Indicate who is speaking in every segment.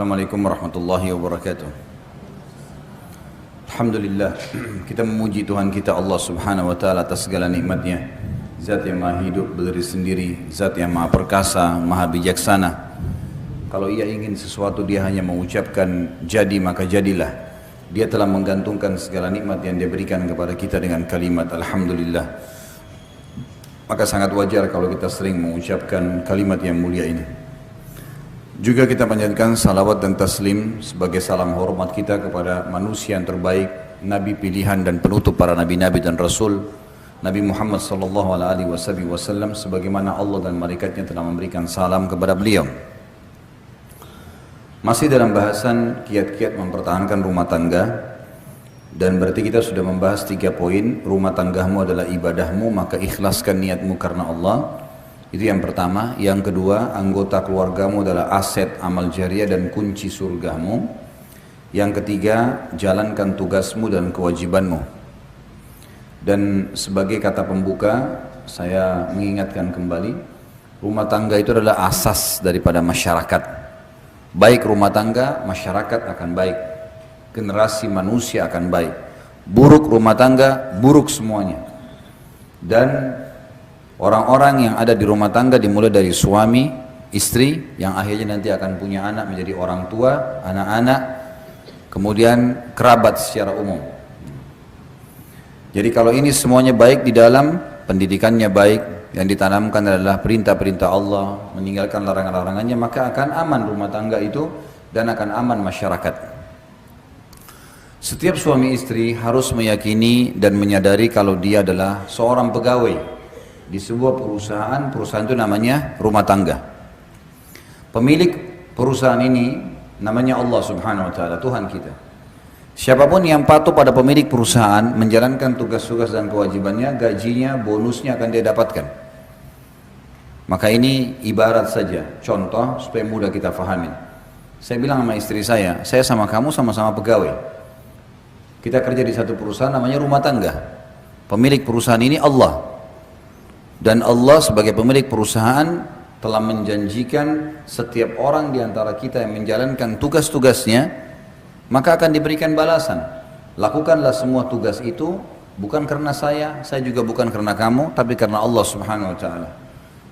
Speaker 1: Assalamualaikum warahmatullahi wabarakatuh. Alhamdulillah, kita memuji Tuhan kita Allah subhanahu wa ta'ala atas segala nikmatnya. Zat yang maha hidup berdiri sendiri, zat yang maha perkasa, maha bijaksana. Kalau ia ingin sesuatu dia hanya mengucapkan jadi maka jadilah. Dia telah menggantungkan segala nikmat yang dia berikan kepada kita dengan kalimat Alhamdulillah. Maka sangat wajar kalau kita sering mengucapkan kalimat yang mulia ini. Juga kita panjatkan salawat dan taslim sebagai salam hormat kita kepada manusia yang terbaik, Nabi pilihan dan penutup para Nabi-Nabi dan Rasul, Nabi Muhammad sallallahu alaihi wasallam, sebagaimana Allah dan malaikatnya telah memberikan salam kepada beliau. Masih dalam bahasan kiat-kiat mempertahankan rumah tangga, dan berarti kita sudah membahas 3 poin. Rumah tanggamu adalah ibadahmu, maka ikhlaskan niatmu karena Allah. Itu yang pertama. Yang kedua, anggota keluargamu adalah aset amal jariah dan kunci surgamu. Yang ketiga, jalankan tugasmu dan kewajibanmu. Dan sebagai kata pembuka, saya mengingatkan kembali, rumah tangga itu adalah asas daripada masyarakat. Baik rumah tangga, masyarakat akan baik. Generasi manusia akan baik. Buruk rumah tangga, buruk semuanya. Dan orang-orang yang ada di rumah tangga dimulai dari suami, istri, yang akhirnya nanti akan punya anak menjadi orang tua, anak-anak, kemudian kerabat secara umum. Jadi kalau ini semuanya baik di dalam, pendidikannya baik, yang ditanamkan adalah perintah-perintah Allah, meninggalkan larangan-larangannya, maka akan aman rumah tangga itu dan akan aman masyarakat. Setiap suami istri harus meyakini dan menyadari kalau dia adalah seorang pegawai di sebuah perusahaan itu namanya rumah tangga. Pemilik perusahaan ini namanya Allah subhanahu wa ta'ala, Tuhan kita. Siapapun yang patuh pada pemilik perusahaan, menjalankan tugas-tugas dan kewajibannya, gajinya, bonusnya akan dia dapatkan. Maka ini ibarat saja, contoh supaya mudah kita fahamin. Saya bilang sama istri saya sama kamu sama-sama pegawai. Kita kerja di satu perusahaan namanya rumah tangga. Pemilik perusahaan ini Allah. Dan Allah sebagai pemilik perusahaan telah menjanjikan setiap orang di antara kita yang menjalankan tugas-tugasnya, maka akan diberikan balasan. Lakukanlah semua tugas itu, bukan karena saya juga bukan karena kamu, tapi karena Allah subhanahu wa ta'ala.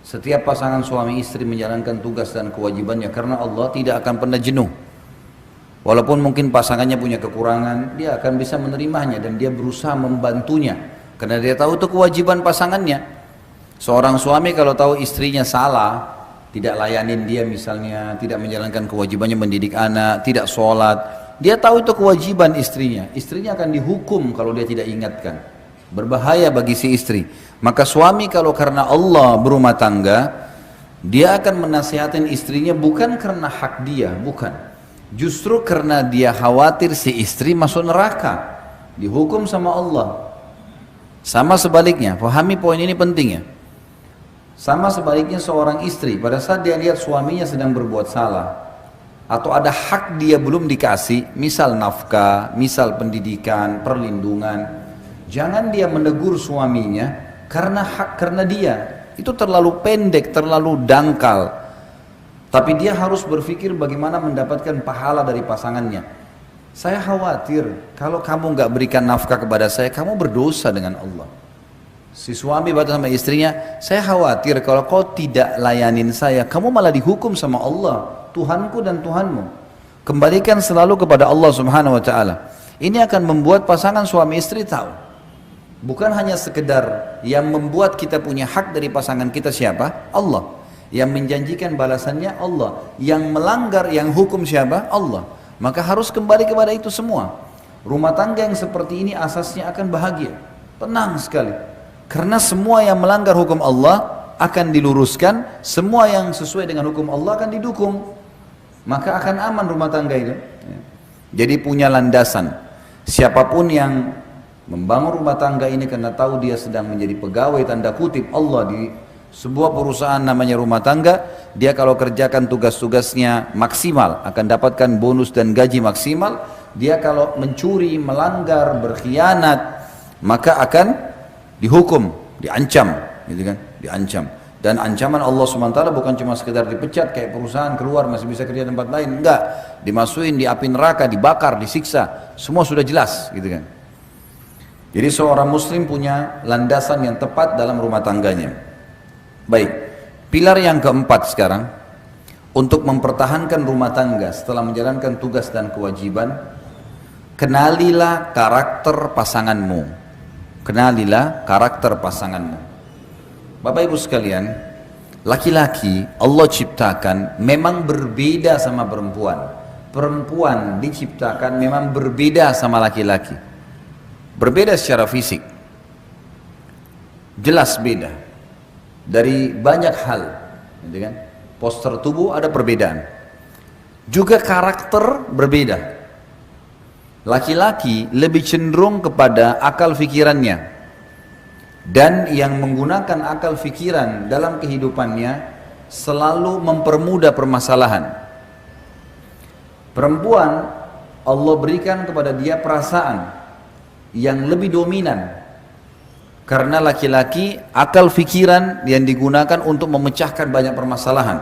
Speaker 1: Setiap pasangan suami istri menjalankan tugas dan kewajibannya karena Allah tidak akan pernah jenuh. Walaupun mungkin pasangannya punya kekurangan, dia akan bisa menerimanya dan dia berusaha membantunya. Karena dia tahu itu kewajiban pasangannya. Seorang suami kalau tahu istrinya salah, tidak layanin dia misalnya, tidak menjalankan kewajibannya mendidik anak, tidak sholat, dia tahu itu kewajiban istrinya. Istrinya akan dihukum kalau dia tidak ingatkan. Berbahaya bagi si istri. Maka suami kalau karena Allah berumah tangga, dia akan menasihatin istrinya bukan karena hak dia, bukan. Justru karena dia khawatir si istri masuk neraka, dihukum sama Allah. Sama sebaliknya, pahami poin ini penting ya. Sama sebaliknya seorang istri pada saat dia lihat suaminya sedang berbuat salah atau ada hak dia belum dikasih, misal nafkah, misal pendidikan, perlindungan, jangan dia menegur suaminya karena dia itu terlalu pendek, terlalu dangkal. Tapi dia harus berpikir bagaimana mendapatkan pahala dari pasangannya. Saya khawatir kalau kamu nggak berikan nafkah kepada saya, kamu berdosa dengan Allah. Si suami berkata sama istrinya, saya khawatir kalau kau tidak layanin saya, kamu malah dihukum sama Allah, Tuhanku dan Tuhanmu. Kembalikan selalu kepada Allah subhanahu wa ta'ala. Ini akan membuat pasangan suami istri tahu. Bukan hanya sekedar yang membuat kita punya hak dari pasangan kita siapa? Allah. Yang menjanjikan balasannya Allah. Yang melanggar, yang hukum siapa? Allah. Maka harus kembali kepada itu semua. Rumah tangga yang seperti ini asasnya akan bahagia. Tenang sekali. Karena semua yang melanggar hukum Allah akan diluruskan, semua yang sesuai dengan hukum Allah akan didukung. Maka akan aman rumah tangga itu. Jadi punya landasan. Siapapun yang membangun rumah tangga ini karena tahu dia sedang menjadi pegawai tanda kutip Allah di sebuah perusahaan namanya rumah tangga, dia kalau kerjakan tugas-tugasnya maksimal akan dapatkan bonus dan gaji maksimal. Dia kalau mencuri, melanggar, berkhianat, maka akan dihukum, diancam, gitu kan? Diancam. Dan ancaman Allah SWT bukan cuma sekedar dipecat kayak perusahaan, keluar masih bisa kerja tempat lain, enggak, dimasukin di api neraka, dibakar, disiksa, semua sudah jelas gitu kan. Jadi seorang muslim punya landasan yang tepat dalam rumah tangganya. Baik, pilar yang keempat sekarang, untuk mempertahankan rumah tangga setelah menjalankan tugas dan kewajiban, kenalilah karakter pasanganmu. Kenalilah karakter pasanganmu. Bapak Ibu sekalian, laki-laki Allah ciptakan memang berbeda sama perempuan. Perempuan diciptakan memang berbeda sama laki-laki. Berbeda secara fisik. Jelas beda. Dari banyak hal, gitu kan? Postur tubuh ada perbedaan. Juga karakter berbeda. Laki-laki lebih cenderung kepada akal fikirannya. Dan yang menggunakan akal fikiran dalam kehidupannya selalu mempermudah permasalahan. Perempuan Allah berikan kepada dia perasaan yang lebih dominan. Karena laki-laki akal fikiran yang digunakan untuk memecahkan banyak permasalahan.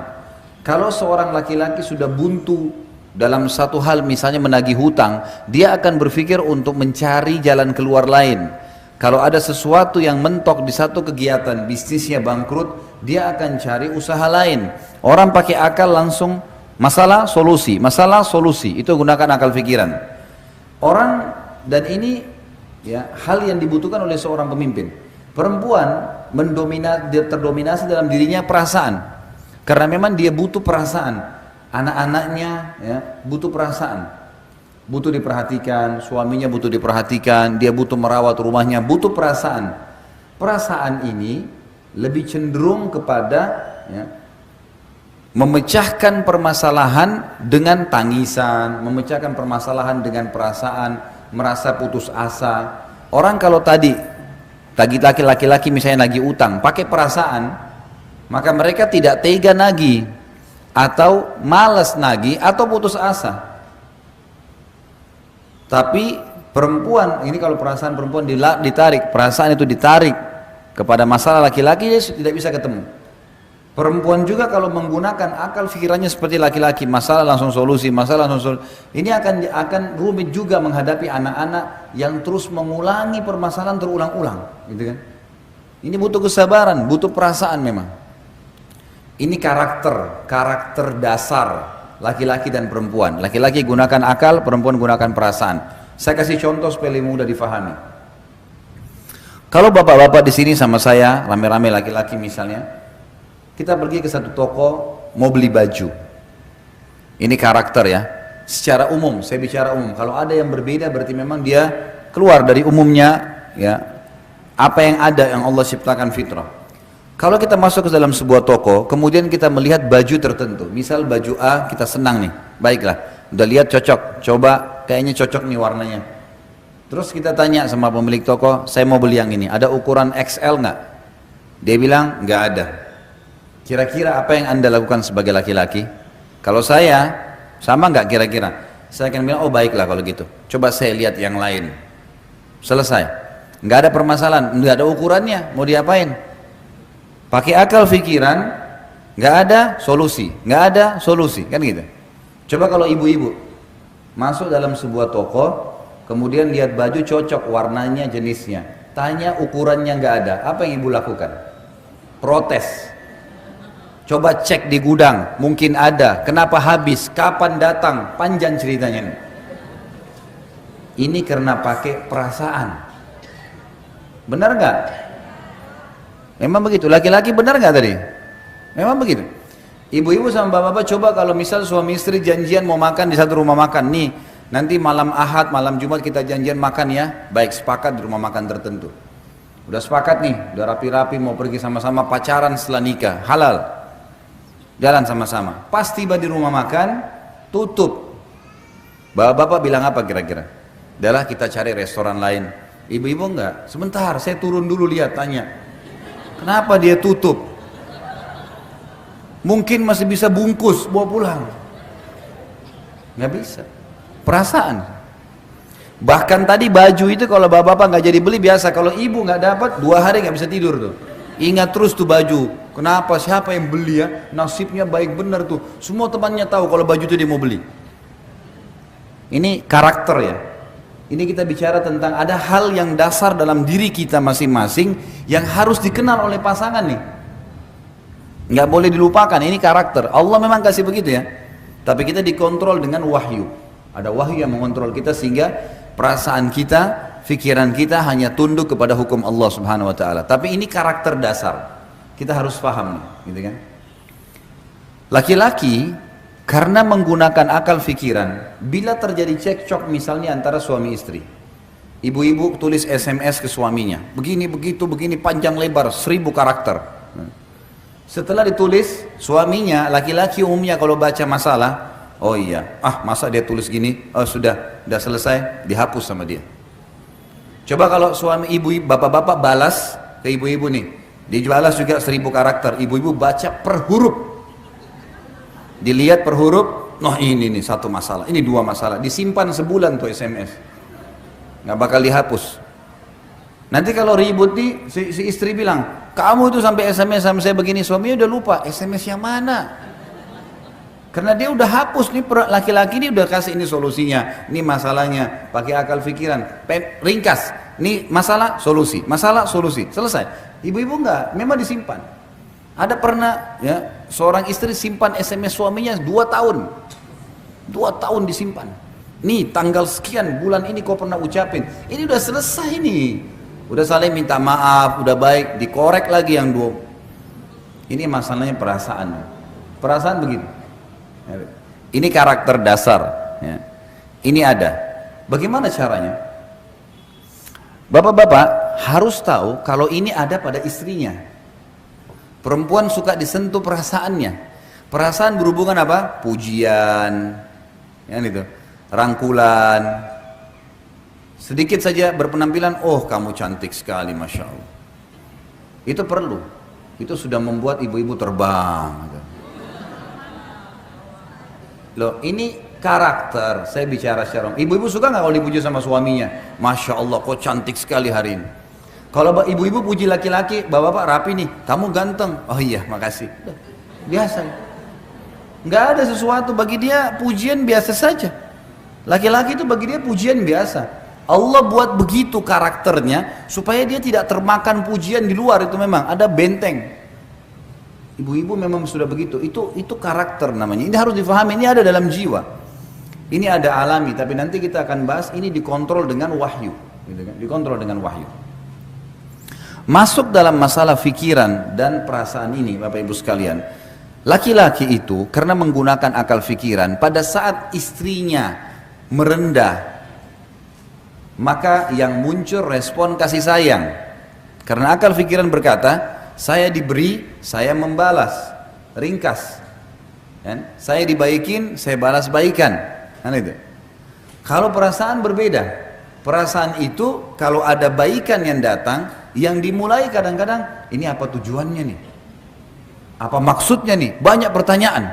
Speaker 1: Kalau seorang laki-laki sudah buntu dalam satu hal, misalnya menagih hutang, dia akan berpikir untuk mencari jalan keluar lain. Kalau ada sesuatu yang mentok di satu kegiatan, bisnisnya bangkrut, dia akan cari usaha lain. Orang pakai akal langsung masalah solusi, itu gunakan akal pikiran. Orang, dan ini ya hal yang dibutuhkan oleh seorang pemimpin. Perempuan terdominasi dalam dirinya perasaan, karena memang dia butuh perasaan. Anak-anaknya ya butuh perasaan. Butuh diperhatikan, suaminya butuh diperhatikan, dia butuh merawat rumahnya, butuh perasaan. Perasaan ini lebih cenderung kepada ya, memecahkan permasalahan dengan tangisan, memecahkan permasalahan dengan perasaan, merasa putus asa. Orang kalau tadi laki-laki misalnya lagi utang, pakai perasaan, maka mereka tidak tega nagih, atau malas nagih, atau putus asa. Tapi perempuan, ini kalau perasaan perempuan ditarik, perasaan itu ditarik kepada masalah laki-laki, dia tidak bisa ketemu. Perempuan juga kalau menggunakan akal pikirannya seperti laki-laki, masalah langsung solusi, ini akan rumit juga menghadapi anak-anak yang terus mengulangi permasalahan terulang-ulang, gitu kan? Ini butuh kesabaran, butuh perasaan memang. Ini karakter dasar laki-laki dan perempuan. Laki-laki gunakan akal, perempuan gunakan perasaan. Saya kasih contoh supaya lebih mudah difahami. Kalau bapak-bapak di sini sama saya, rame-rame laki-laki misalnya, kita pergi ke satu toko mau beli baju. Ini karakter ya. Secara umum, saya bicara umum. Kalau ada yang berbeda berarti memang dia keluar dari umumnya, ya. Apa yang ada yang Allah ciptakan fitrah. Kalau kita masuk ke dalam sebuah toko, kemudian kita melihat baju tertentu, misal baju A, kita senang nih, baiklah, udah lihat cocok, coba kayaknya cocok nih warnanya. Terus kita tanya sama pemilik toko, saya mau beli yang ini, ada ukuran XL nggak? Dia bilang nggak ada. Kira-kira apa yang anda lakukan sebagai laki-laki? Kalau saya, sama nggak kira-kira? Saya akan bilang, oh baiklah kalau gitu, coba saya lihat yang lain. Selesai, nggak ada permasalahan, nggak ada ukurannya, mau diapain? Pakai akal pikiran, nggak ada solusi, kan gitu. Coba kalau ibu-ibu masuk dalam sebuah toko, kemudian lihat baju cocok warnanya, jenisnya, tanya ukurannya nggak ada, apa yang ibu lakukan? Protes. Coba cek di gudang, mungkin ada, kenapa habis, kapan datang, panjang ceritanya. Ini karena pakai perasaan. Benar nggak? Memang begitu, laki-laki benar nggak tadi? Memang begitu. Ibu-ibu sama bapak-bapak coba kalau misal suami istri janjian mau makan di satu rumah makan, nih nanti malam Ahad, malam Jumat kita janjian makan ya, baik sepakat di rumah makan tertentu. Udah sepakat nih, udah rapi-rapi mau pergi sama-sama pacaran setelah nikah, halal. Jalan sama-sama. Pas tiba di rumah makan, tutup. Bapak-bapak bilang apa kira-kira? Adalah kita cari restoran lain. Ibu-ibu enggak, sebentar saya turun dulu lihat, tanya. Kenapa dia tutup? Mungkin masih bisa bungkus, bawa pulang. Nggak bisa. Perasaan. Bahkan tadi baju itu kalau bapak-bapak nggak jadi beli biasa. Kalau ibu nggak dapat 2 hari nggak bisa tidur tuh. Ingat terus tuh baju. Kenapa? Siapa yang beli ya? Nasibnya baik benar tuh. Semua temannya tahu kalau baju itu dia mau beli. Ini karakter ya. Ini kita bicara tentang ada hal yang dasar dalam diri kita masing-masing yang harus dikenal oleh pasangan nih. Nggak boleh dilupakan, ini karakter. Allah memang kasih begitu ya. Tapi kita dikontrol dengan wahyu. Ada wahyu yang mengontrol kita sehingga perasaan kita, pikiran kita hanya tunduk kepada hukum Allah Subhanahu wa taala. Tapi ini karakter dasar. Kita harus paham nih, gitu kan? Laki-laki karena menggunakan akal pikiran, bila terjadi cekcok misalnya antara suami istri. Ibu-ibu tulis SMS ke suaminya, begini begitu begini panjang lebar 1000 karakter. Setelah ditulis, suaminya laki-laki umumnya kalau baca masalah, oh iya, masa dia tulis gini, oh sudah selesai, dihapus sama dia. Coba kalau suami ibu, bapak-bapak balas ke ibu-ibu nih, dibalas juga 1000 karakter, ibu-ibu baca per huruf, dilihat per huruf, noh ini nih satu masalah, ini 2 masalah, disimpan sebulan tuh SMS, nggak bakal dihapus. Nanti kalau ribut nih, si istri bilang, kamu tuh sampai SMS sama saya begini, suaminya udah lupa, SMS yang mana? Karena dia udah hapus nih, laki-laki ini udah kasih ini solusinya, ini masalahnya, pakai akal pikiran, ringkas, ini masalah, solusi, selesai. Ibu-ibu enggak, memang disimpan. Ada pernah ya, seorang istri simpan SMS suaminya 2 tahun, 2 tahun disimpan. Nih tanggal sekian, bulan ini kau pernah ucapin, ini udah selesai nih. Udah saling minta maaf, udah baik, dikorek lagi yang 2. Ini masalahnya perasaan. Perasaan begitu. Ini karakter dasar. Ya. Ini ada. Bagaimana caranya? Bapak-bapak harus tahu kalau ini ada pada istrinya. Perempuan suka disentuh perasaannya. Perasaan berhubungan apa? Pujian, ya itu, rangkulan. Sedikit saja berpenampilan, oh kamu cantik sekali, Masya Allah. Itu perlu. Itu sudah membuat ibu-ibu terbang. Loh, ini karakter. Saya bicara secara ibu-ibu suka nggak kalau dipuji sama suaminya? Masya Allah, kok cantik sekali hari ini. Kalau ibu-ibu puji laki-laki, bapak-bapak rapi nih, kamu ganteng. Oh iya, makasih. Biasa. Nggak ada sesuatu bagi dia, pujian biasa saja. Laki-laki itu bagi dia pujian biasa. Allah buat begitu karakternya supaya dia tidak termakan pujian di luar, itu memang ada benteng. Ibu-ibu memang sudah begitu. Itu karakter namanya. Ini harus difahami, ini ada dalam jiwa. Ini ada alami, tapi nanti kita akan bahas ini dikontrol dengan wahyu, gitu kan? Dikontrol dengan wahyu. Masuk dalam masalah fikiran dan perasaan ini, Bapak Ibu sekalian. Laki-laki itu karena menggunakan akal fikiran, pada saat istrinya merendah, maka yang muncul respon kasih sayang. Karena akal pikiran berkata, saya diberi, saya membalas, ringkas. Kan? Saya dibaikin, saya balas baikan. Kan itu. Kalau perasaan berbeda, perasaan itu kalau ada baikan yang datang, yang dimulai kadang-kadang, ini apa tujuannya nih? Apa maksudnya nih? Banyak pertanyaan.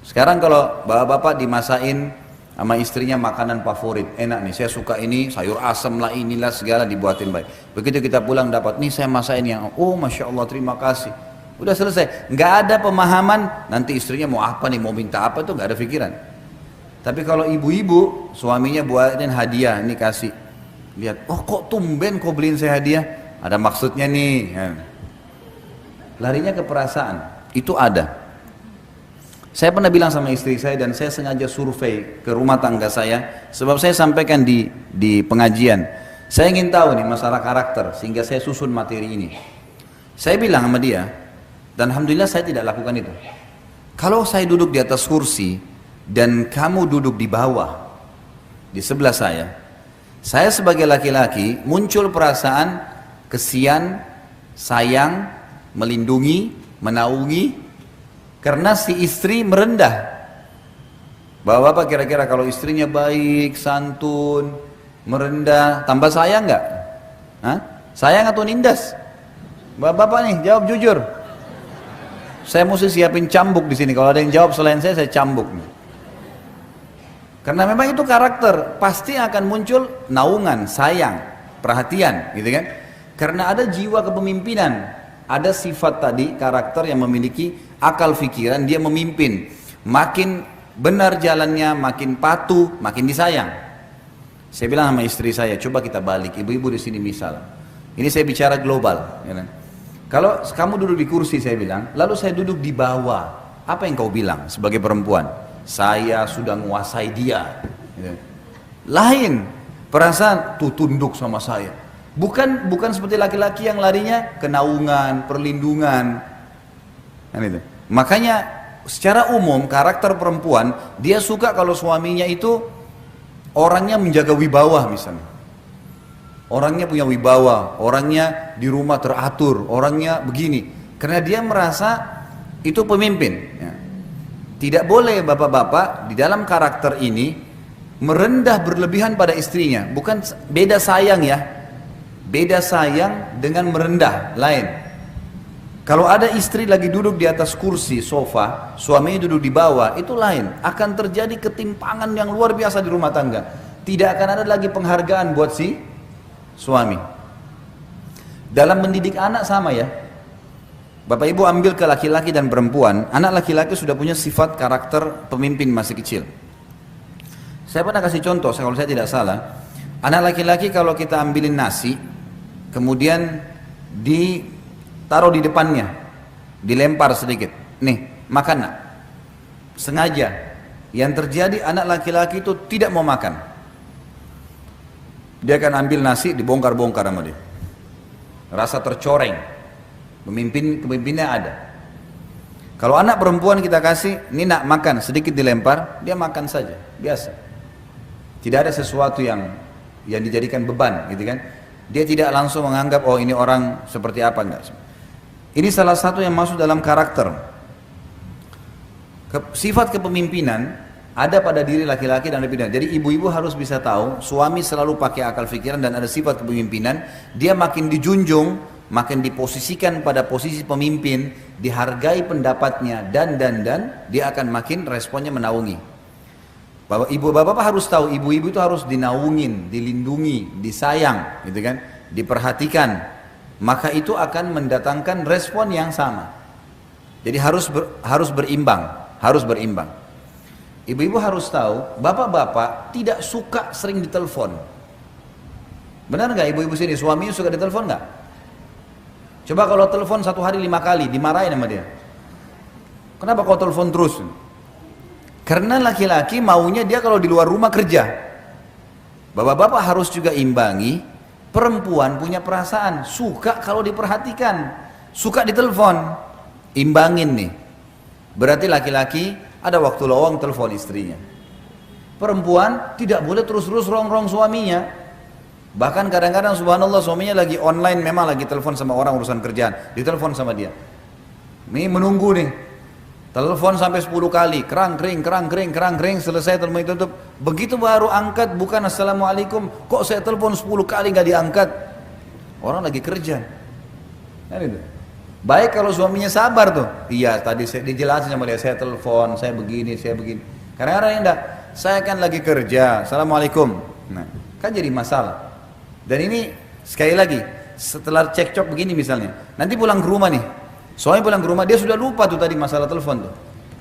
Speaker 1: Sekarang kalau bapak-bapak dimasain sama istrinya makanan favorit, enak nih, saya suka ini, sayur asam lah, inilah segala dibuatin baik. Begitu kita pulang dapat, nih saya masain yang, oh Masya Allah terima kasih. Udah selesai, nggak ada pemahaman, nanti istrinya mau apa nih, mau minta apa tuh nggak ada pikiran. Tapi kalau ibu-ibu, suaminya buatin hadiah, ini kasih. Lihat, oh kok tumben kok beliin saya hadiah, ada maksudnya nih. Larinya ke perasaan, itu ada. Saya pernah bilang sama istri saya dan saya sengaja survei ke rumah tangga saya, sebab saya sampaikan di pengajian. Saya ingin tahu nih masalah karakter sehingga saya susun materi ini. Saya bilang sama dia, dan alhamdulillah saya tidak lakukan itu. Kalau saya duduk di atas kursi dan kamu duduk di bawah di sebelah saya sebagai laki-laki muncul perasaan kesian, sayang, melindungi, menaungi. Karena si istri merendah. Bapak-bapak kira-kira kalau istrinya baik, santun, merendah, tambah sayang nggak? Sayang atau nindas? Bapak-bapak nih jawab jujur. Saya mesti siapin cambuk di sini. Kalau ada yang jawab selain saya cambuk. Karena memang itu karakter, pasti akan muncul naungan, sayang, perhatian, gitu kan? Karena ada jiwa kepemimpinan. ada sifat tadi, karakter yang memiliki akal fikiran, dia memimpin. Makin benar jalannya, makin patuh, makin disayang. Saya bilang sama istri saya, coba kita balik, ibu-ibu di sini misal. Ini saya bicara global. Ya kan? Kalau kamu duduk di kursi, saya bilang, lalu saya duduk di bawah, apa yang kau bilang sebagai perempuan? Saya sudah menguasai dia. Ya. Lain, perasaan tuh tunduk sama saya. Bukan seperti laki-laki yang larinya kenaungan, perlindungan. Kan itu. Makanya secara umum karakter perempuan dia suka kalau suaminya itu orangnya menjaga wibawa misalnya. Orangnya punya wibawa, orangnya di rumah teratur, orangnya begini. Karena dia merasa itu pemimpin. Ya. Tidak boleh bapak-bapak di dalam karakter ini merendah berlebihan pada istrinya. Bukan beda sayang ya. Beda sayang dengan merendah, lain. Kalau ada istri lagi duduk di atas kursi, sofa, suaminya duduk di bawah, itu lain. Akan terjadi ketimpangan yang luar biasa di rumah tangga. Tidak akan ada lagi penghargaan buat si suami. Dalam mendidik anak sama ya. Bapak ibu ambil ke laki-laki dan perempuan, anak laki-laki sudah punya sifat karakter pemimpin masih kecil. Saya pernah kasih contoh, kalau saya tidak salah. Anak laki-laki kalau kita ambilin nasi, kemudian ditaruh di depannya, dilempar sedikit, nih makan nak, sengaja. Yang terjadi anak laki-laki itu tidak mau makan. Dia akan ambil nasi, dibongkar-bongkar sama dia. Rasa tercoreng, kepemimpinnya ada. Kalau anak perempuan kita kasih, ini nak makan, sedikit dilempar, dia makan saja, biasa. Tidak ada sesuatu yang dijadikan beban, gitu kan? Dia tidak langsung menganggap oh ini orang seperti apa, enggak. Ini salah satu yang masuk dalam karakter. Sifat kepemimpinan ada pada diri laki-laki dan lebih. Jadi ibu-ibu harus bisa tahu, suami selalu pakai akal pikiran dan ada sifat kepemimpinan, dia makin dijunjung, makin diposisikan pada posisi pemimpin, dihargai pendapatnya dan dia akan makin responnya menaungi. Ibu bapak harus tahu, ibu-ibu itu harus dinaungin, dilindungi, disayang, gitu kan, diperhatikan. Maka itu akan mendatangkan respon yang sama. Jadi harus berimbang, harus berimbang. Ibu-ibu harus tahu, bapak-bapak tidak suka sering ditelepon. Benar nggak ibu-ibu sini, suaminya suka ditelepon nggak? Coba kalau telepon 1 hari 5 kali, dimarahin sama dia. Kenapa kau telepon terus? Karena laki-laki maunya dia kalau di luar rumah kerja. Bapak-bapak harus juga imbangi, perempuan punya perasaan, suka kalau diperhatikan, suka ditelepon. Imbangin nih. Berarti laki-laki ada waktu lowong telepon istrinya. Perempuan tidak boleh terus-terus rong-rong suaminya. Bahkan kadang-kadang subhanallah suaminya lagi online, memang lagi telepon sama orang urusan kerjaan, ditelepon sama dia. Ini menunggu nih. Telepon sampai 10 kali, kerang kering, selesai telepon itu tutup. Begitu baru angkat, bukan assalamualaikum, kok saya telepon 10 kali nggak diangkat? Orang lagi kerja. Nah, itu. Baik kalau suaminya sabar tuh. Iya, tadi saya dijelasin sama dia, saya telepon, saya begini. Kadang-kadang enggak, saya kan lagi kerja, assalamualaikum. Nah, kan jadi masalah. Dan ini sekali lagi, setelah cekcok begini misalnya, nanti pulang ke rumah nih. Suami pulang ke rumah, dia sudah lupa tuh tadi masalah telepon tuh.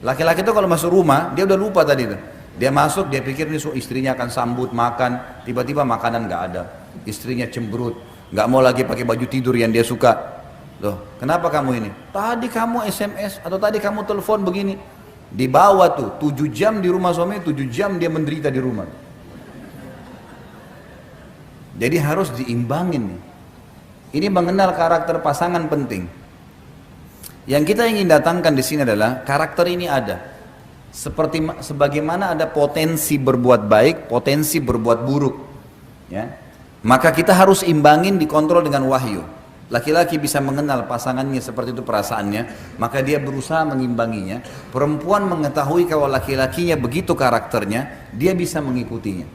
Speaker 1: Laki-laki tuh kalau masuk rumah, dia udah lupa tadi tuh. Dia masuk, dia pikir nih istrinya akan sambut, makan. Tiba-tiba makanan nggak ada. Istrinya cemberut, nggak mau lagi pakai baju tidur yang dia suka. Loh, kenapa kamu ini? Tadi kamu SMS atau tadi kamu telepon begini. Dibawa tuh, 7 jam di rumah suami, 7 jam dia menderita di rumah. Jadi harus diimbangin nih. Ini mengenal karakter pasangan penting. Yang kita ingin datangkan di sini adalah karakter ini ada. Sebagaimana ada potensi berbuat baik, potensi berbuat buruk. Ya. Maka kita harus imbangin, dikontrol dengan wahyu. Laki-laki bisa mengenal pasangannya seperti itu perasaannya, maka dia berusaha mengimbanginya. Perempuan mengetahui kalau laki-lakinya begitu karakternya, dia bisa mengikutinya.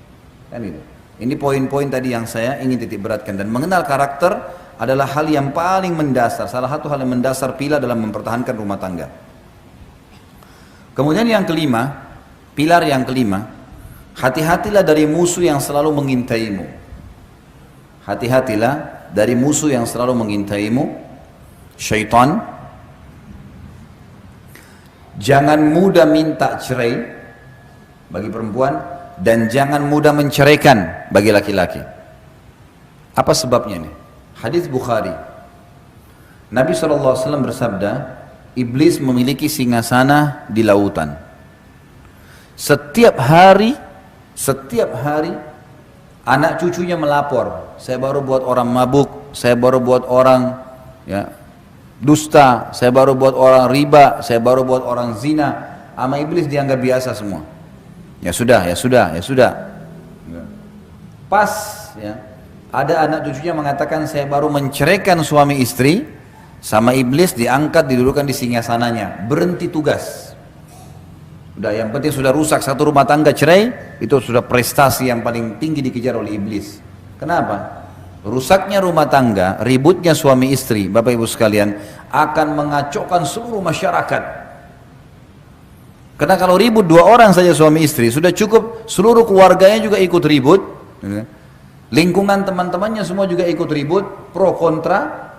Speaker 1: Kan itu. Ini poin-poin tadi yang saya ingin titik beratkan. Dan mengenal karakter adalah hal yang paling mendasar, salah satu hal yang mendasar pilar dalam mempertahankan rumah tangga. Kemudian yang kelima, pilar yang kelima, hati-hatilah dari musuh yang selalu mengintaimu. Hati-hatilah dari musuh yang selalu mengintaimu. syaitan. Jangan mudah minta cerai bagi perempuan, dan jangan mudah menceraikan bagi laki-laki. Apa sebabnya nih? Hadis Bukhari. Nabi SAW bersabda, iblis memiliki singgasana di lautan. Setiap hari anak cucunya melapor, saya baru buat orang mabuk, saya baru buat orang dusta, saya baru buat orang riba, saya baru buat orang zina. Sama iblis dianggap biasa semua. Ya sudah. Pas ada anak cucunya mengatakan saya baru menceraikan suami istri, sama iblis diangkat, didudukan di singgasananya, berhenti tugas. Udah, yang penting sudah rusak satu rumah tangga, cerai, itu sudah prestasi yang paling tinggi dikejar oleh iblis. Kenapa? Rusaknya rumah tangga, ributnya suami istri, Bapak Ibu sekalian, akan mengacaukan seluruh masyarakat. Karena kalau ribut dua orang saja suami istri, sudah cukup seluruh keluarganya juga ikut ribut. Lingkungan teman-temannya semua juga ikut ribut, pro kontra.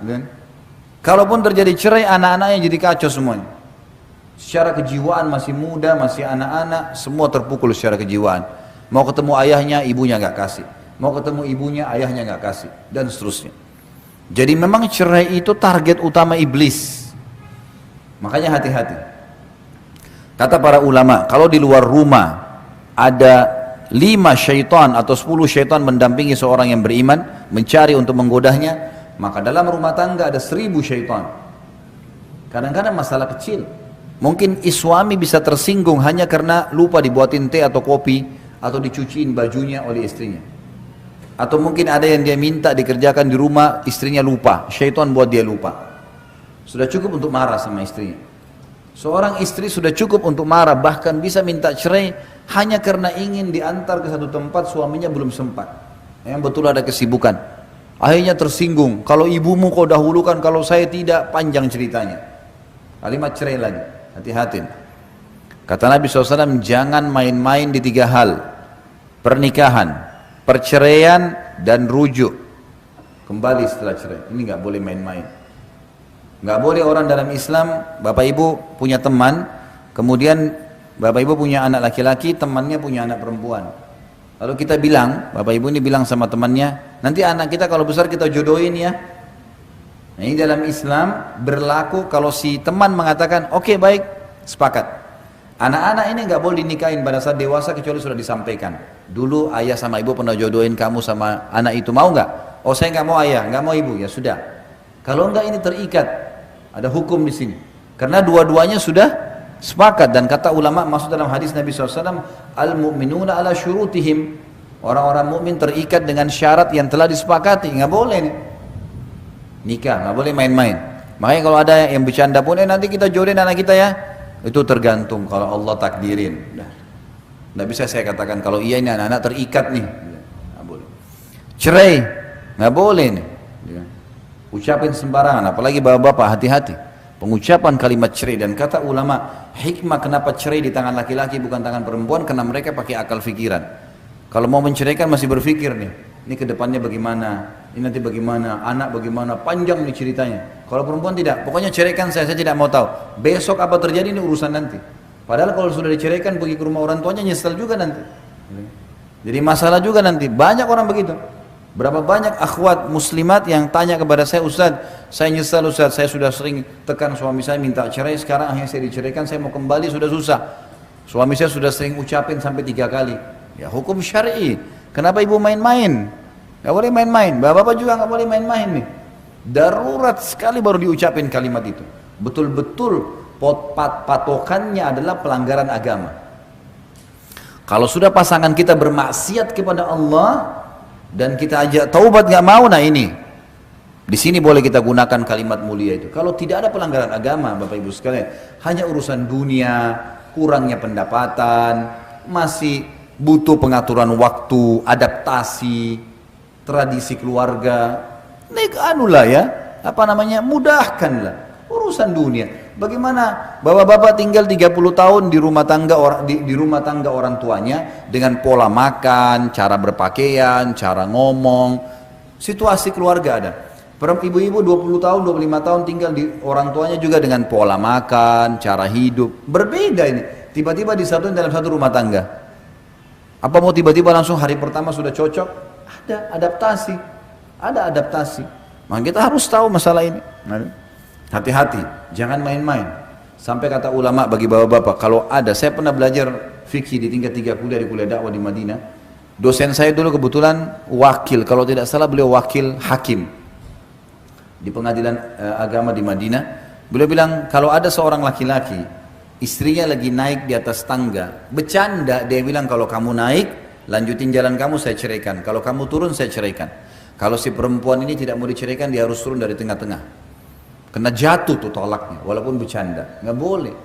Speaker 1: Kalaupun terjadi cerai, anak-anaknya jadi kacau semuanya. Secara kejiwaan masih muda, masih anak-anak, semua terpukul secara kejiwaan. Mau ketemu ayahnya, ibunya nggak kasih. Mau ketemu ibunya, ayahnya nggak kasih, dan seterusnya. Jadi memang cerai itu target utama iblis. Makanya hati-hati. Kata para ulama, kalau di luar rumah ada 5 syaitan atau 10 syaitan mendampingi seorang yang beriman, mencari untuk menggodanya, maka dalam rumah tangga ada 1000 syaitan. Kadang-kadang masalah kecil, mungkin suami bisa tersinggung hanya karena lupa dibuatin teh atau kopi, atau dicuciin bajunya oleh istrinya. Atau mungkin ada yang dia minta dikerjakan di rumah, istrinya lupa, syaitan buat dia lupa. Sudah cukup untuk marah sama istrinya. Seorang istri sudah cukup untuk marah, bahkan bisa minta cerai hanya karena ingin diantar ke satu tempat, suaminya belum sempat. Yang betul ada kesibukan. Akhirnya tersinggung, kalau ibumu kau dahulukan, kalau saya tidak, panjang ceritanya. Kalimat cerai lagi, hati-hati. Kata Nabi SAW, jangan main-main di 3 hal. Pernikahan, perceraian, dan rujuk. Kembali setelah cerai, ini nggak boleh main-main. Nggak boleh orang dalam Islam, Bapak Ibu punya teman, kemudian Bapak Ibu punya anak laki-laki, temannya punya anak perempuan. Lalu kita bilang, Bapak Ibu ini bilang sama temannya, nanti anak kita kalau besar kita jodohin ya. Nah, ini dalam Islam berlaku kalau si teman mengatakan, oke, baik, sepakat. Anak-anak ini nggak boleh dinikahin pada saat dewasa kecuali sudah disampaikan. Dulu ayah sama ibu pernah jodohin kamu sama anak itu, mau nggak? Oh, saya nggak mau ayah, nggak mau ibu, ya sudah. Kalau enggak ini terikat. Ada hukum di sini. Karena dua-duanya sudah sepakat, dan kata ulama masuk dalam hadis Nabi SAW, al-mu'minuna ala syurutihim. Orang-orang mukmin terikat dengan syarat yang telah disepakati. Nggak boleh nih. Nikah, nggak boleh main-main. Makanya kalau ada yang bercanda pun, nanti kita jodohin anak kita ya. Itu tergantung kalau Allah takdirin. Nggak bisa saya katakan kalau iya ini anak-anak terikat nih. Nggak boleh. Cerai, nggak boleh nih. Ucapin sembarangan, apalagi bapak-bapak, hati-hati pengucapan kalimat cerai. Dan kata ulama, hikmah kenapa cerai di tangan laki-laki bukan tangan perempuan, karena mereka pakai akal fikiran. Kalau mau menceraikan masih berpikir nih, ini kedepannya bagaimana, ini nanti bagaimana, anak bagaimana, panjang nih ceritanya. Kalau perempuan tidak, pokoknya ceraikan saya tidak mau tahu, besok apa terjadi ini urusan nanti. Padahal kalau sudah diceraikan pergi ke rumah orang tuanya, nyesel juga nanti, jadi masalah juga nanti. Banyak orang begitu. Berapa banyak akhwat muslimat yang tanya kepada saya, Ustaz, saya nyesal Ustaz, saya sudah sering tekan suami saya minta cerai, sekarang akhirnya saya diceraikan, saya mau kembali sudah susah. Suami saya sudah sering ucapin sampai 3 kali. Ya hukum syar'i. Kenapa ibu main-main? Gak boleh main-main. Bapak-bapak juga gak boleh main-main nih. Darurat sekali baru diucapin kalimat itu. Betul-betul patokannya adalah pelanggaran agama. Kalau sudah pasangan kita bermaksiat kepada Allah dan kita ajak taubat nggak mau, nah ini di sini boleh kita gunakan kalimat mulia itu. Kalau tidak ada pelanggaran agama, Bapak Ibu sekalian, hanya urusan dunia, kurangnya pendapatan, masih butuh pengaturan waktu, adaptasi, tradisi keluarga, anulah ya, mudahkanlah urusan dunia. Bagaimana bapak-bapak tinggal 30 tahun di rumah tangga orang tuanya dengan pola makan, cara berpakaian, cara ngomong, situasi keluarga ada. Ibu-ibu 20 tahun, 25 tahun tinggal di orang tuanya juga dengan pola makan, cara hidup. Berbeda ini. Tiba-tiba disatuin dalam satu rumah tangga. Apa mau tiba-tiba langsung hari pertama sudah cocok? Ada adaptasi. Ada adaptasi. Maka kita harus tahu masalah ini. Hati-hati, jangan main-main. Sampai kata ulama bagi bapak-bapak, kalau ada, saya pernah belajar fikih di tingkat 3 kuliah di kuliah dakwah di Madinah. Dosen saya dulu kebetulan wakil, kalau tidak salah beliau wakil hakim di pengadilan agama di Madinah. Beliau bilang kalau ada seorang laki-laki istrinya lagi naik di atas tangga, bercanda dia bilang, kalau kamu naik lanjutin jalan kamu, saya ceraikan. Kalau kamu turun, saya ceraikan. Kalau si perempuan ini tidak mau diceraikan, dia harus turun dari tengah-tengah, kena jatuh tuh tolaknya, walaupun bercanda, nggak boleh.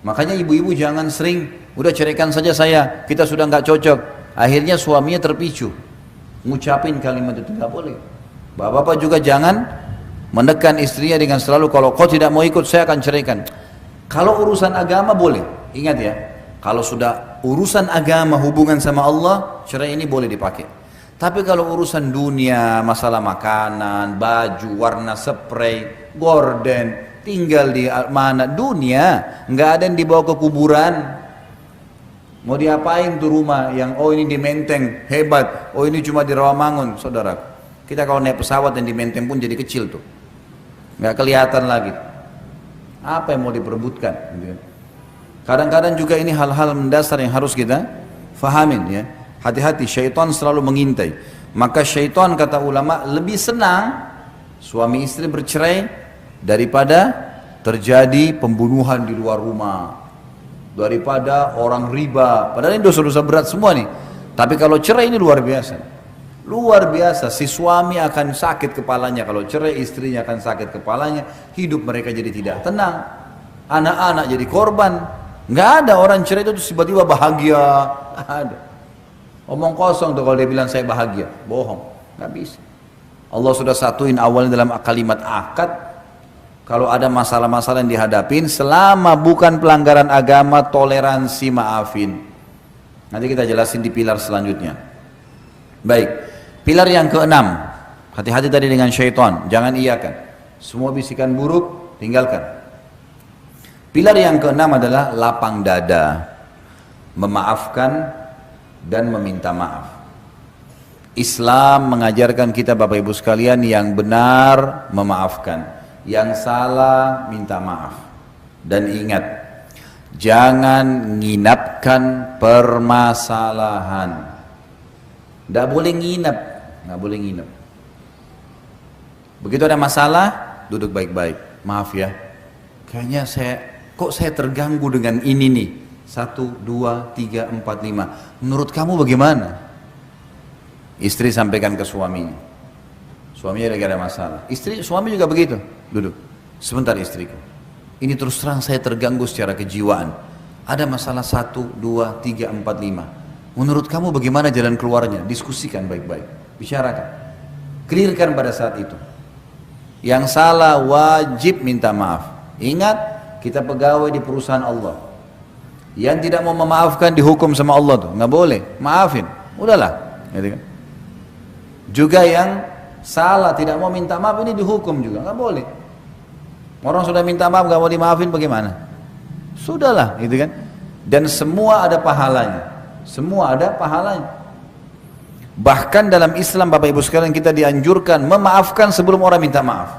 Speaker 1: Makanya ibu-ibu jangan sering udah ceraikan saja saya, kita sudah nggak cocok, akhirnya suaminya terpicu ngucapin kalimat itu, nggak boleh. Bapak-bapak juga jangan menekan istrinya dengan selalu, kalau kau tidak mau ikut saya akan ceraikan. Kalau urusan agama boleh, ingat ya, kalau sudah urusan agama hubungan sama Allah, cerai ini boleh dipakai. Tapi kalau urusan dunia, masalah makanan, baju, warna spray, gorden, tinggal di mana, dunia, nggak ada yang dibawa ke kuburan. Mau diapain tuh rumah yang oh ini di Menteng hebat, oh ini cuma di Rawamangun, saudara. Kita kalau naik pesawat yang di Menteng pun jadi kecil tuh, nggak kelihatan lagi. Apa yang mau diperebutkan? Kadang-kadang juga ini hal-hal mendasar yang harus kita fahamin ya. Hati-hati, syaitan selalu mengintai. Maka syaitan kata ulama lebih senang suami istri bercerai daripada terjadi pembunuhan di luar rumah, daripada orang riba. Padahal ini dosa-dosa berat semua nih. Tapi kalau cerai ini luar biasa. Luar biasa, si suami akan sakit kepalanya kalau cerai, istrinya akan sakit kepalanya, hidup mereka jadi tidak tenang, anak-anak jadi korban. Nggak ada orang cerai itu tiba-tiba bahagia, nggak ada. Omong kosong tuh kalau dia bilang saya bahagia, bohong, nggak bisa. Allah sudah satuin awalnya dalam kalimat akad. Kalau ada masalah-masalah yang dihadapin, selama bukan pelanggaran agama, toleransi, maafin. Nanti kita jelasin di pilar selanjutnya. Baik. Pilar yang keenam, hati-hati tadi dengan syaitan, jangan iyakan. Semua bisikan buruk, tinggalkan. Pilar yang keenam adalah lapang dada, memaafkan dan meminta maaf. Islam mengajarkan kita Bapak Ibu sekalian yang benar memaafkan, yang salah minta maaf. Dan ingat, jangan nginapkan permasalahan. Tidak boleh nginap. Nggak boleh nginep. Begitu ada masalah, duduk baik-baik. Maaf ya, kayaknya kok saya terganggu dengan ini nih. 1, 2, 3, 4, 5. Menurut kamu bagaimana? Istri sampaikan ke suaminya. Suaminya lagi ada masalah. Suami juga begitu. Duduk. Sebentar istriku. Ini terus terang saya terganggu secara kejiwaan. Ada masalah 1, 2, 3, 4, 5. Menurut kamu bagaimana jalan keluarnya? Diskusikan baik-baik. Bicarakan, clearkan pada saat itu. Yang salah wajib minta maaf. Ingat, kita pegawai di perusahaan Allah. Yang tidak mau memaafkan dihukum sama Allah tuh, nggak boleh. Maafin, udahlah. Gitu kan? Juga yang salah tidak mau minta maaf ini dihukum juga, nggak boleh. Orang sudah minta maaf nggak mau dimaafin bagaimana? Sudahlah, gitu kan? Dan semua ada pahalanya. Semua ada pahalanya. Bahkan dalam Islam Bapak Ibu sekalian kita dianjurkan memaafkan sebelum orang minta maaf.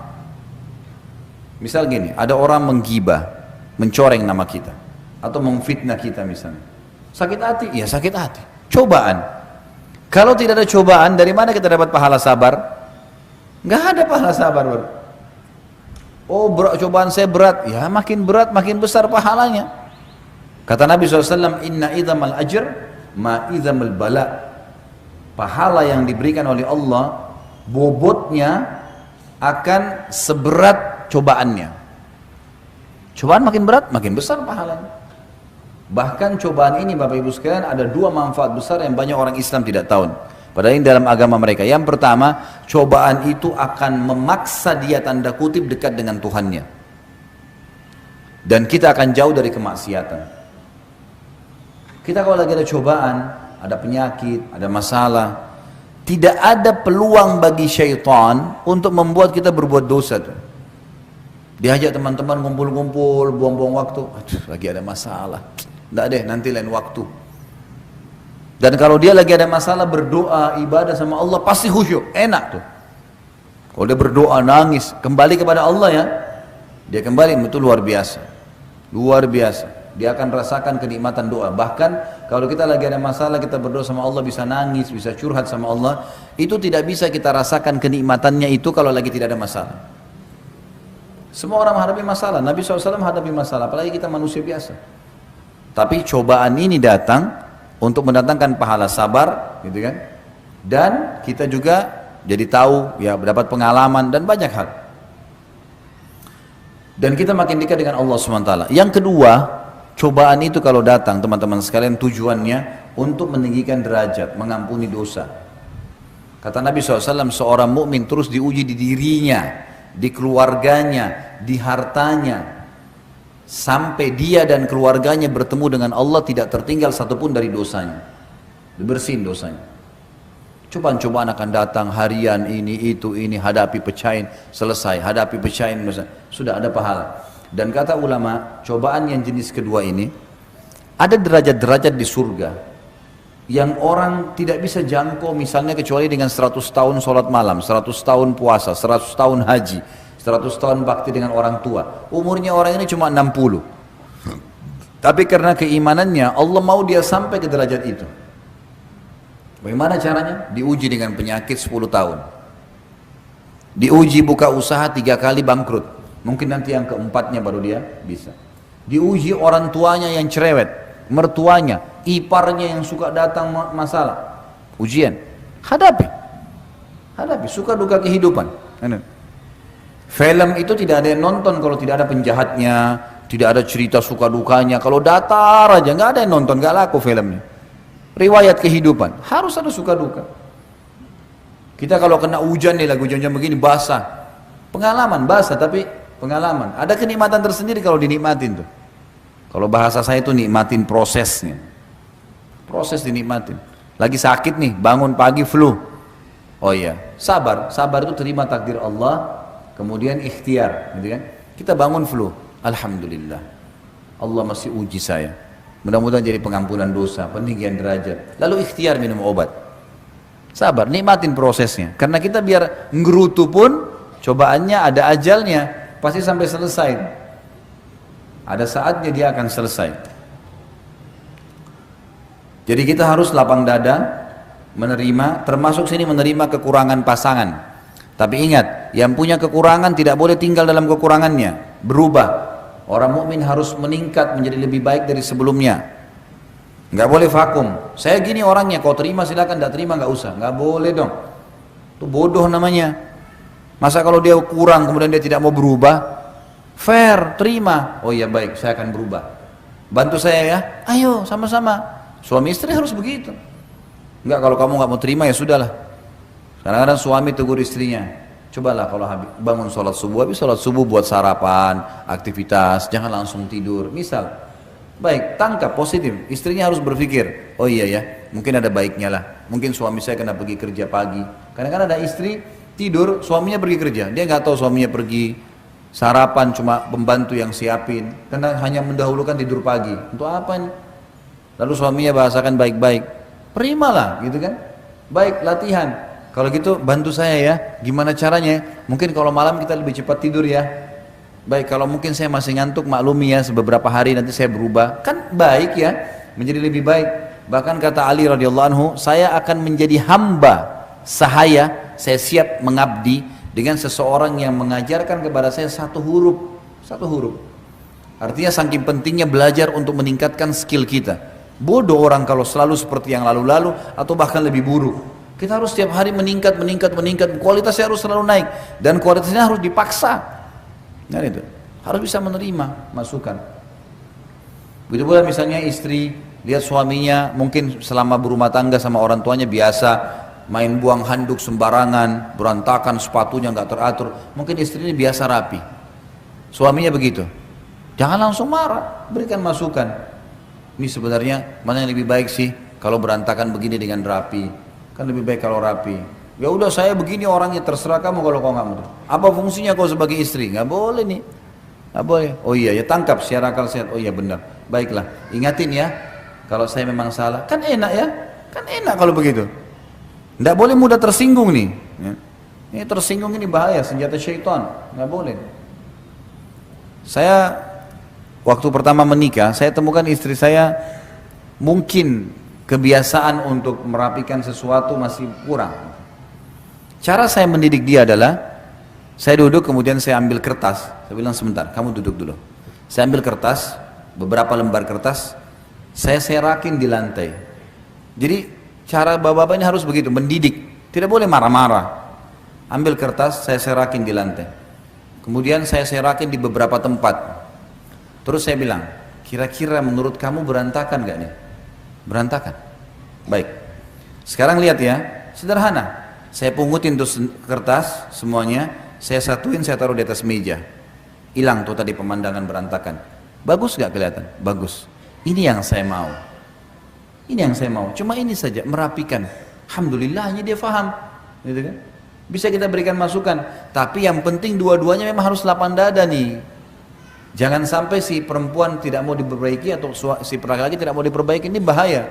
Speaker 1: Misal gini, ada orang menggibah, mencoreng nama kita, atau memfitnah kita misalnya. Sakit hati? Ya sakit hati. Cobaan. Kalau tidak ada cobaan, dari mana kita dapat pahala sabar? Nggak ada pahala sabar. Oh cobaan saya berat, ya makin berat makin besar pahalanya. Kata Nabi SAW, Inna idhamal ajr ma idhamal bala. Pahala yang diberikan oleh Allah bobotnya akan seberat cobaannya. Cobaan makin berat makin besar pahalanya. Bahkan cobaan ini Bapak Ibu sekalian ada 2 manfaat besar yang banyak orang Islam tidak tahu. Padahal ini dalam agama mereka. Yang pertama, cobaan itu akan memaksa dia tanda kutip dekat dengan Tuhannya. Dan kita akan jauh dari kemaksiatan. Kita kalau lagi ada cobaan, ada penyakit, ada masalah, Tidak ada peluang bagi syaitan untuk membuat kita berbuat dosa tuh. Diajak teman-teman kumpul-kumpul, buang-buang waktu. Aduh, lagi ada masalah. Nggak deh, nanti lain waktu. Dan kalau dia lagi ada masalah, berdoa, ibadah sama Allah, pasti khusyuk, enak tuh. Kalau dia berdoa, nangis, kembali kepada Allah ya, dia kembali, itu luar biasa. Luar biasa. Dia akan rasakan kenikmatan doa. Bahkan kalau kita lagi ada masalah, kita berdoa sama Allah, bisa nangis, bisa curhat sama Allah, itu tidak bisa kita rasakan kenikmatannya itu kalau lagi tidak ada masalah. Semua orang menghadapi masalah, Nabi SAW menghadapi masalah, apalagi kita manusia biasa. Tapi cobaan ini datang untuk mendatangkan pahala sabar, gitu kan? Dan kita juga jadi tahu, ya dapat pengalaman dan banyak hal. Dan kita makin dekat dengan Allah SWT. Yang kedua, cobaan itu kalau datang teman-teman sekalian tujuannya untuk meninggikan derajat, mengampuni dosa. Kata Nabi SAW, seorang mukmin terus diuji di dirinya, di keluarganya, di hartanya, sampai dia dan keluarganya bertemu dengan Allah tidak tertinggal satupun dari dosanya, dibersihin dosanya. Cobaan-cobaan akan datang harian, ini, itu, ini, hadapi, pecahin, selesai, hadapi, pecahin, sudah ada pahala. Dan kata ulama, cobaan yang jenis kedua ini, ada derajat-derajat di surga, yang orang tidak bisa jangkau misalnya kecuali dengan 100 tahun sholat malam, 100 tahun puasa, 100 tahun haji, 100 tahun bakti dengan orang tua. Umurnya orang ini cuma 60. Tapi karena keimanannya, Allah mau dia sampai ke derajat itu. Bagaimana caranya? Diuji dengan penyakit 10 tahun. Diuji buka usaha 3 kali bangkrut. Mungkin nanti yang keempatnya baru dia bisa. Diuji orang tuanya yang cerewet, mertuanya, iparnya yang suka datang masalah. Ujian. Hadapi. Hadapi, suka duka kehidupan. Film itu tidak ada yang nonton kalau tidak ada penjahatnya, tidak ada cerita suka dukanya. Kalau datar aja, nggak ada yang nonton, nggak laku filmnya. Riwayat kehidupan, harus ada suka duka. Kita kalau kena hujan nih, lagi hujan-hujan begini, basah. Pengalaman, basah tapi pengalaman. Ada kenikmatan tersendiri kalau dinikmatin tuh. Kalau bahasa saya itu nikmatin prosesnya. Proses dinikmatin. Lagi sakit nih, bangun pagi flu. Oh iya, sabar. Sabar itu terima takdir Allah. Kemudian ikhtiar, gitu kan? Kita bangun flu, alhamdulillah. Allah masih uji saya. Mudah-mudahan jadi pengampunan dosa, peninggian derajat. Lalu ikhtiar minum obat. Sabar, nikmatin prosesnya. Karena kita biar ngerutu pun, cobaannya ada ajalnya, pasti sampai selesai. Ada saatnya dia akan selesai. Jadi kita harus lapang dada, menerima, termasuk sini menerima kekurangan pasangan. Tapi ingat, yang punya kekurangan tidak boleh tinggal dalam kekurangannya, berubah. Orang mukmin harus meningkat menjadi lebih baik dari sebelumnya. Nggak boleh vakum. Saya gini orangnya, kau terima silakan, tidak terima nggak usah. Nggak boleh dong. Itu bodoh namanya. Masa kalau dia kurang kemudian dia tidak mau berubah? Fair, terima. Oh iya baik, saya akan berubah. Bantu saya ya. Ayo sama-sama. Suami istri harus begitu. Nggak, kalau kamu nggak mau terima ya sudahlah. Kadang-kadang suami tegur istrinya. Cobalah kalau bangun sholat subuh, habis sholat subuh buat sarapan, aktivitas, jangan langsung tidur. Misal, baik, tangkap positif. Istrinya harus berpikir, oh iya ya, mungkin ada baiknya lah. Mungkin suami saya kena pergi kerja pagi. Kadang-kadang ada istri tidur, suaminya pergi kerja. Dia nggak tahu suaminya pergi sarapan, cuma pembantu yang siapin. Karena hanya mendahulukan tidur pagi. Untuk apa ini? Lalu suaminya bahasakan baik-baik. Terimalah, gitu kan? Baik, latihan. Kalau gitu bantu saya ya, gimana caranya? Mungkin kalau malam kita lebih cepat tidur ya. Baik, kalau mungkin saya masih ngantuk, maklumi ya, beberapa hari nanti saya berubah. Kan baik ya, menjadi lebih baik. Bahkan kata Ali radhiyallahu anhu, saya akan menjadi hamba sahaya, saya siap mengabdi dengan seseorang yang mengajarkan kepada saya satu huruf. Artinya saking pentingnya belajar untuk meningkatkan skill kita. Bodoh orang kalau selalu seperti yang lalu-lalu atau bahkan lebih buruk. Kita harus setiap hari meningkat, kualitasnya harus selalu naik, dan kualitasnya harus dipaksa. Nah itu, harus bisa menerima masukan. Begitu pula misalnya istri, lihat suaminya mungkin selama berumah tangga sama orang tuanya biasa, main buang handuk sembarangan, berantakan sepatunya nggak teratur, mungkin istrinya biasa rapi. Suaminya begitu. Jangan langsung marah, berikan masukan. Ini sebenarnya mana yang lebih baik sih, kalau berantakan begini dengan rapi. Kan lebih baik kalau rapi. Ya udah saya begini orangnya, terserah kamu kalau kau nggak mau. Apa fungsinya kau sebagai istri? Nggak boleh nih. Nggak boleh. Oh iya ya, tangkap secara akal sehat. Oh iya benar. Baiklah. Ingatin ya, kalau saya memang salah. Kan enak ya. Kan enak kalau begitu. Nggak boleh mudah tersinggung nih. Ya. Ini tersinggung ini bahaya, senjata syaitan. Nggak boleh. Saya waktu pertama menikah, saya temukan istri saya mungkin kebiasaan untuk merapikan sesuatu masih kurang. Cara saya mendidik dia adalah, saya duduk kemudian saya ambil kertas. Saya bilang sebentar, kamu duduk dulu. Saya ambil kertas, beberapa lembar kertas, saya serakin di lantai. Jadi cara bapak-bapak ini harus begitu, mendidik. Tidak boleh marah-marah. Ambil kertas, saya serakin di lantai. Kemudian saya serakin di beberapa tempat. Terus saya bilang, kira-kira menurut kamu berantakan gak nih? Berantakan. Baik. Sekarang lihat ya, sederhana. Saya pungutin tuh kertas semuanya, saya satuin, saya taruh di atas meja. Hilang tuh tadi pemandangan berantakan. Bagus gak kelihatan? Bagus. Ini yang saya mau. Ini yang saya mau. Cuma ini saja, merapikan. Alhamdulillahnya dia faham. Gitu kan? Bisa kita berikan masukan. Tapi yang penting dua-duanya memang harus lapang dada nih. Jangan sampai si perempuan tidak mau diperbaiki atau si laki-laki tidak mau diperbaiki, ini bahaya.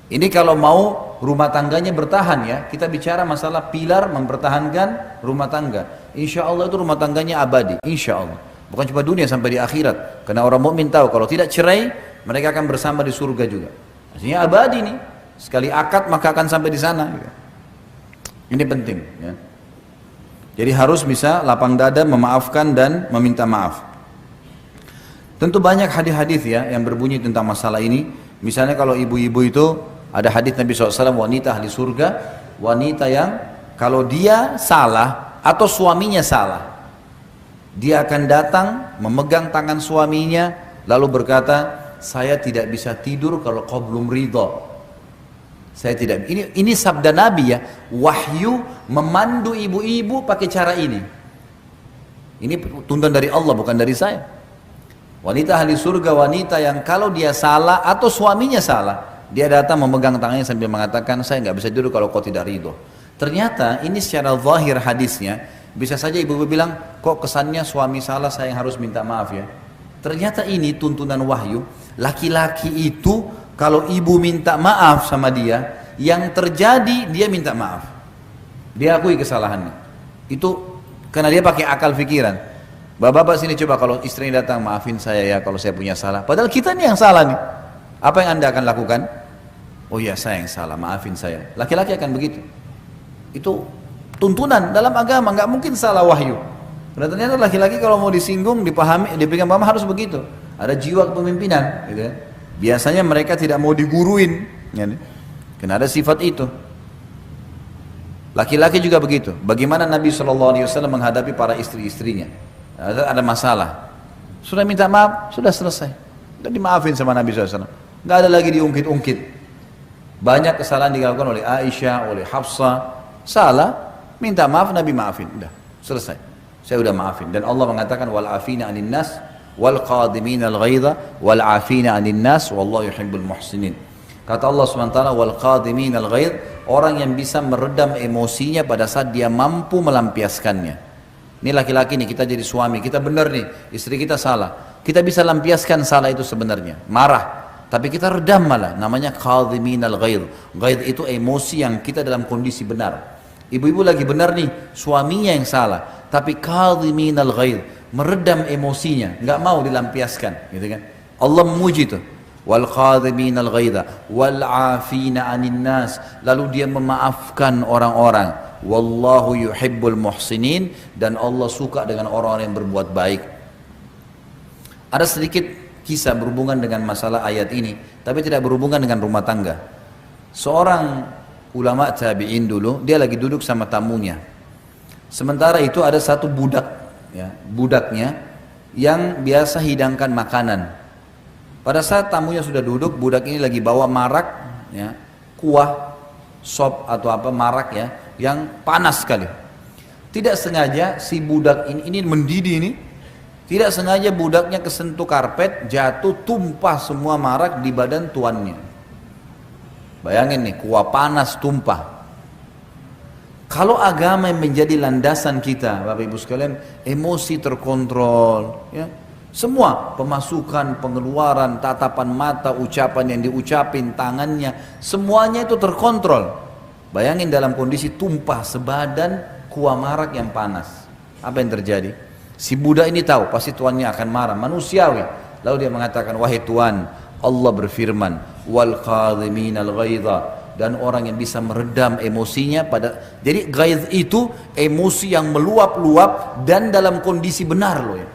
Speaker 1: Ini kalau mau rumah tangganya bertahan ya, kita bicara masalah pilar mempertahankan rumah tangga. Insya Allah itu rumah tangganya abadi, insya Allah. Bukan cuma dunia, sampai di akhirat. Karena orang mukmin tahu kalau tidak cerai, mereka akan bersama di surga juga. Artinya abadi nih. Sekali akad maka akan sampai di sana. Ini penting. Ya. Jadi harus bisa lapang dada, memaafkan dan meminta maaf. Tentu banyak hadis-hadis ya yang berbunyi tentang masalah ini. Misalnya kalau ibu-ibu itu ada hadis Nabi SAW, wanita ahli surga, wanita yang kalau dia salah atau suaminya salah, dia akan datang memegang tangan suaminya lalu berkata, saya tidak bisa tidur kalau kau belum ridho. Saya tidak. Ini sabda Nabi ya, wahyu memandu ibu-ibu pakai cara ini. Ini tuntunan dari Allah, bukan dari saya. Wanita ahli surga, wanita yang kalau dia salah atau suaminya salah, dia datang memegang tangannya sambil mengatakan, saya nggak bisa tidur kalau kau tidak ridho. Ternyata ini secara zahir hadisnya, bisa saja ibu-ibu bilang, kok kesannya suami salah saya yang harus minta maaf ya. Ternyata ini tuntunan wahyu, laki-laki itu kalau ibu minta maaf sama dia, yang terjadi dia minta maaf. Dia akui kesalahannya. Itu karena dia pakai akal pikiran. Bapak-bapak sini coba kalau istrinya datang, maafin saya ya kalau saya punya salah. Padahal kita nih yang salah nih. Apa yang anda akan lakukan? Oh ya saya yang salah, maafin saya. Laki-laki akan begitu. Itu tuntunan dalam agama, nggak mungkin salah wahyu. Karena ternyata laki-laki kalau mau disinggung, dipahami, diberikan paham harus begitu. Ada jiwa kepemimpinan. Gitu. Biasanya mereka tidak mau diguruin. Ya, karena ada sifat itu. Laki-laki juga begitu. Bagaimana Nabi SAW menghadapi para istri-istrinya? Ada masalah, sudah minta maaf, sudah selesai, sudah dimaafin sama Nabi SAW. Nggak ada lagi diungkit-ungkit. Banyak kesalahan dilakukan oleh Aisyah, oleh Hafsah, salah, minta maaf, Nabi maafin, udah selesai. Saya udah maafin. Dan Allah mengatakan wal afina 'anil nas wal qadimina al ghaidha wal afina 'anil nas wallahu yuhibbul muhsinin. Kata Allah SWT, wal qadimina al ghaidh, orang yang bisa meredam emosinya pada saat dia mampu melampiaskannya. Ini laki-laki nih, kita jadi suami, kita benar nih, istri kita salah. Kita bisa lampiaskan salah itu sebenarnya, marah. Tapi kita redam malah, namanya qadhiminal ghaidh. Ghaidh itu emosi yang kita dalam kondisi benar. Ibu-ibu lagi benar nih, suaminya yang salah. Tapi qadhiminal ghaidh, meredam emosinya, nggak mau dilampiaskan. Gitu kan? Allah memuji itu. Wal qadhiminal ghaidha, wal afina 'anil nas. Lalu dia memaafkan orang-orang. Wallahu yuhibbul muhsinin, dan Allah suka dengan orang-orang yang berbuat baik. Ada sedikit kisah berhubungan dengan masalah ayat ini, tapi tidak berhubungan dengan rumah tangga. Seorang ulama tabi'in dulu, dia lagi duduk sama tamunya. Sementara itu ada satu budak, ya, budaknya yang biasa hidangkan makanan. Pada saat tamunya sudah duduk, budak ini lagi bawa marak, ya, kuah, sop atau apa marak ya, yang panas sekali. Tidak sengaja si budak ini mendidih ini, tidak sengaja budaknya kesentuh karpet, jatuh, tumpah semua marak di badan tuannya. Bayangin nih, kuah panas tumpah. Kalau agama yang menjadi landasan kita, Bapak Ibu sekalian, emosi terkontrol, ya. Semua pemasukan, pengeluaran, tatapan mata, ucapan yang diucapin, tangannya, semuanya itu terkontrol. Bayangin dalam kondisi tumpah sebadan kuah marak yang panas. Apa yang terjadi? Si budak ini tahu pasti tuannya akan marah, manusiawi. Lalu dia mengatakan, wahai Tuan, Allah berfirman, wal qadhiminal ghaidha, dan orang yang bisa meredam emosinya pada. Jadi ghaidh itu emosi yang meluap-luap dan dalam kondisi benar loh ya.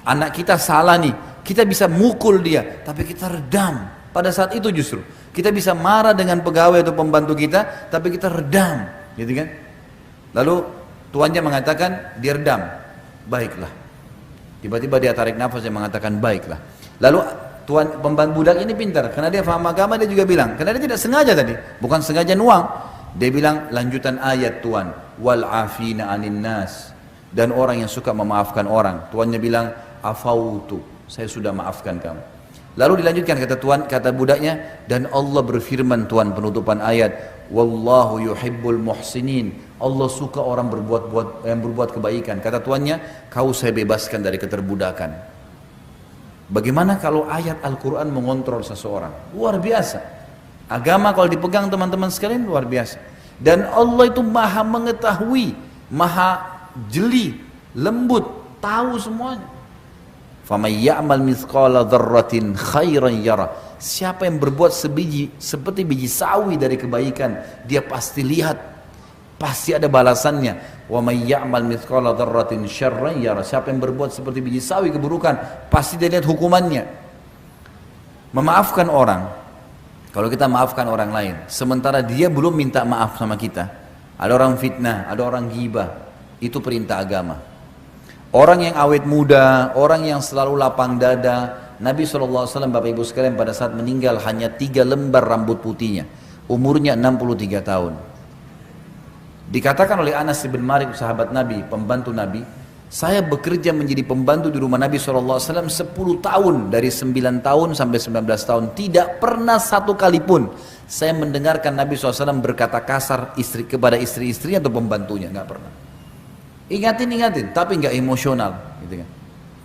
Speaker 1: Anak kita salah nih, kita bisa mukul dia, tapi kita redam. Pada saat itu justru kita bisa marah dengan pegawai atau pembantu kita, tapi kita redam, gitu kan? Lalu tuannya mengatakan dia redam, baiklah. Tiba-tiba dia tarik nafas dan mengatakan baiklah. Lalu tuan pembantu budak ini pintar, karena dia paham agama, dia juga bilang, karena dia tidak sengaja tadi, bukan sengaja nuang. Dia bilang lanjutan ayat Tuhan, wal afina anin nas, dan orang yang suka memaafkan orang. Tuannya bilang afautu, saya sudah maafkan kamu. Lalu dilanjutkan kata Tuhan, kata budaknya, dan Allah berfirman Tuhan penutupan ayat, wallahu yuhibbul muhsinin, Allah suka orang berbuat kebaikan. Kata tuannya, kau saya bebaskan dari keterbudakan. Bagaimana kalau ayat Al-Quran mengontrol seseorang? Luar biasa. Agama kalau dipegang teman-teman sekalian luar biasa. Dan Allah itu maha mengetahui, maha jeli, lembut, tahu semuanya. فَمَنْ يَعْمَلْ مِثْقَالَ ذَرَّةٍ خَيْرًا يَرَى, siapa yang berbuat seperti biji sawi dari kebaikan, dia pasti lihat, pasti ada balasannya. وَمَنْ يَعْمَلْ مِثْقَالَ ذَرَّةٍ شَرًّا يَرَى, siapa yang berbuat seperti biji sawi keburukan, pasti dia lihat hukumannya. Memaafkan orang, kalau kita maafkan orang lain, sementara dia belum minta maaf sama kita, ada orang fitnah, ada orang ghibah, itu perintah agama. Orang yang awet muda, orang yang selalu lapang dada, Nabi SAW Bapak Ibu sekalian pada saat meninggal hanya 3 lembar rambut putihnya, umurnya 63 tahun. Dikatakan oleh Anas bin Malik, sahabat Nabi, pembantu Nabi, saya bekerja menjadi pembantu di rumah Nabi SAW 10 tahun, dari 9 tahun sampai 19 tahun, tidak pernah satu kali pun saya mendengarkan Nabi SAW berkata kasar kepada istri-istri atau pembantunya, nggak pernah. Ingatin, tapi nggak emosional, gitu kan.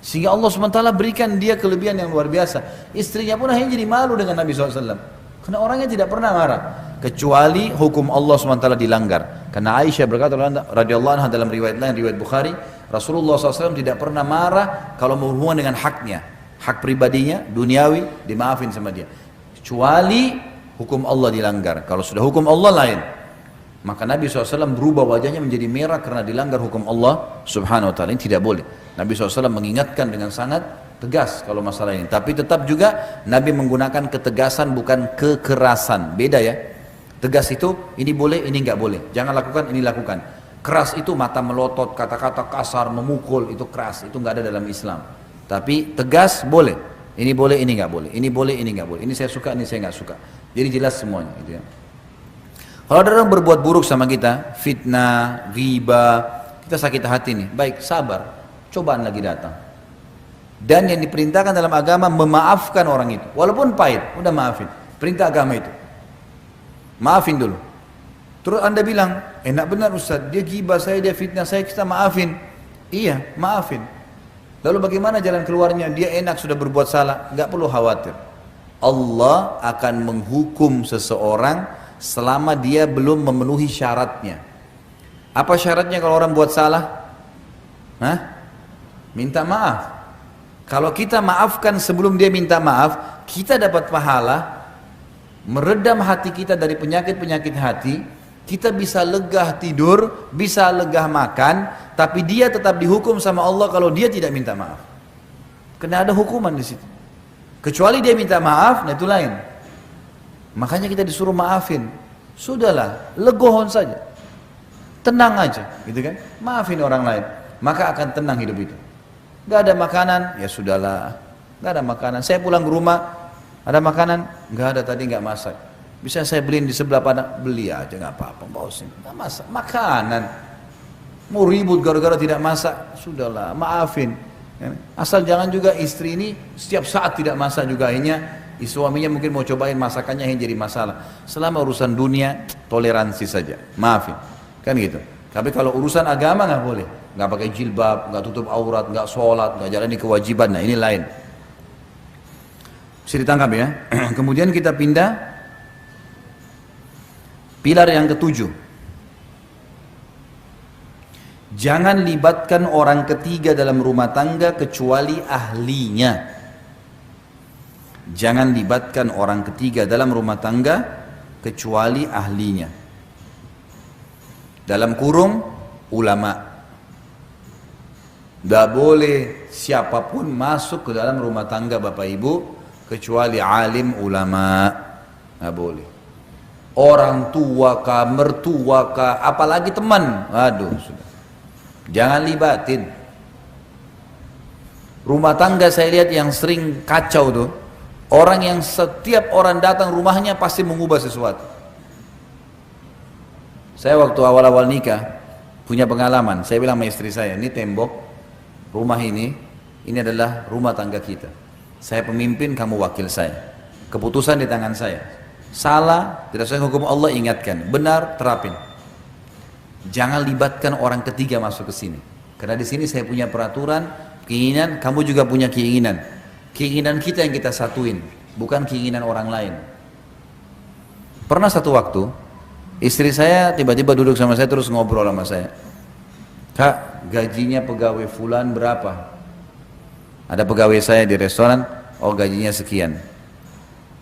Speaker 1: Sehingga Allah SWT berikan dia kelebihan yang luar biasa. Istrinya pun akhirnya jadi malu dengan Nabi SAW, karena orangnya tidak pernah marah, kecuali hukum Allah SWT dilanggar. Karena Aisyah berkata radhiyallahu anha dalam riwayat lain, riwayat Bukhari, Rasulullah SAW tidak pernah marah kalau berhubungan dengan haknya, hak pribadinya, duniawi, dimaafin sama dia, kecuali hukum Allah dilanggar. Kalau sudah hukum Allah lain, maka Nabi SAW berubah wajahnya menjadi merah karena dilanggar hukum Allah Subhanahu Wa Taala. Ini tidak boleh. Nabi SAW mengingatkan dengan sangat tegas kalau masalah ini. Tapi tetap juga Nabi menggunakan ketegasan bukan kekerasan. Beda ya. Tegas itu ini boleh, ini nggak boleh. Jangan lakukan, ini lakukan. Keras itu mata melotot, kata-kata kasar, memukul, itu keras. Itu nggak ada dalam Islam. Tapi tegas boleh. Ini boleh, ini nggak boleh. Ini boleh, ini nggak boleh. Ini saya suka, ini saya nggak suka. Jadi jelas semuanya. Gitu ya. Kalau ada orang berbuat buruk sama kita, fitnah, ghibah, kita sakit hati nih, baik, sabar, cobaan lagi datang. Dan yang diperintahkan dalam agama memaafkan orang itu, walaupun pahit, udah maafin. Perintah agama itu, maafin dulu. Terus anda bilang, enak benar Ustaz, dia ghibah saya, dia fitnah saya, kita maafin. Iya, maafin. Lalu bagaimana jalan keluarnya? Dia enak sudah berbuat salah, nggak perlu khawatir. Allah akan menghukum seseorang selama dia belum memenuhi syaratnya. Apa syaratnya kalau orang buat salah? Minta maaf. Kalau kita maafkan sebelum dia minta maaf, kita dapat pahala, meredam hati kita dari penyakit-penyakit hati, kita bisa legah tidur, bisa legah makan, tapi dia tetap dihukum sama Allah kalau dia tidak minta maaf. Karena ada hukuman di situ. Kecuali dia minta maaf, nah itu lain. Makanya kita disuruh maafin. Sudahlah, legohon saja, tenang aja, gitu kan? Maafin orang lain, maka akan tenang hidup itu. Gak ada makanan, ya sudahlah. Gak ada makanan. Saya pulang ke rumah, ada makanan? Gak ada, tadi gak masak. Bisa saya beliin di sebelah Padang? Beli aja, gak apa-apa. Bawa sini, gak masak. Makanan. Mau ribut gara-gara tidak masak? Sudahlah, maafin. Asal jangan juga istri ini setiap saat tidak masak juga, akhirnya Suaminya mungkin mau cobain masakannya yang jadi masalah. Selama urusan dunia, toleransi saja. Maafin. Kan gitu. Tapi kalau urusan agama nggak boleh. Nggak pakai jilbab, nggak tutup aurat, nggak sholat, nggak jalani kewajiban. Nah ini lain. Bisa ditangkap ya. Kemudian kita pindah. Pilar yang ketujuh. Jangan libatkan orang ketiga dalam rumah tangga kecuali ahlinya. Jangan libatkan orang ketiga dalam rumah tangga kecuali ahlinya. Dalam kurung ulama. Tidak boleh siapapun masuk ke dalam rumah tangga Bapak Ibu kecuali alim ulama. Tidak boleh. Orang tua kah, mertua kah, apalagi teman. Aduh, sudah. Jangan libatin. Rumah tangga saya lihat yang sering kacau tuh, orang yang setiap orang datang rumahnya pasti mengubah sesuatu. Saya waktu awal-awal nikah punya pengalaman. Saya bilang sama istri saya, ini tembok rumah ini adalah rumah tangga kita. Saya pemimpin, kamu wakil saya. Keputusan di tangan saya. Salah, tidak sesuai hukum Allah, ingatkan. Benar, terapin. Jangan libatkan orang ketiga masuk ke sini. Karena di sini saya punya peraturan, keinginan, kamu juga punya keinginan. Keinginan kita yang kita satuin, bukan keinginan orang lain. Pernah satu waktu, istri saya tiba-tiba duduk sama saya terus ngobrol sama saya. Kak, gajinya pegawai fulan berapa? Ada pegawai saya di restoran, oh gajinya sekian.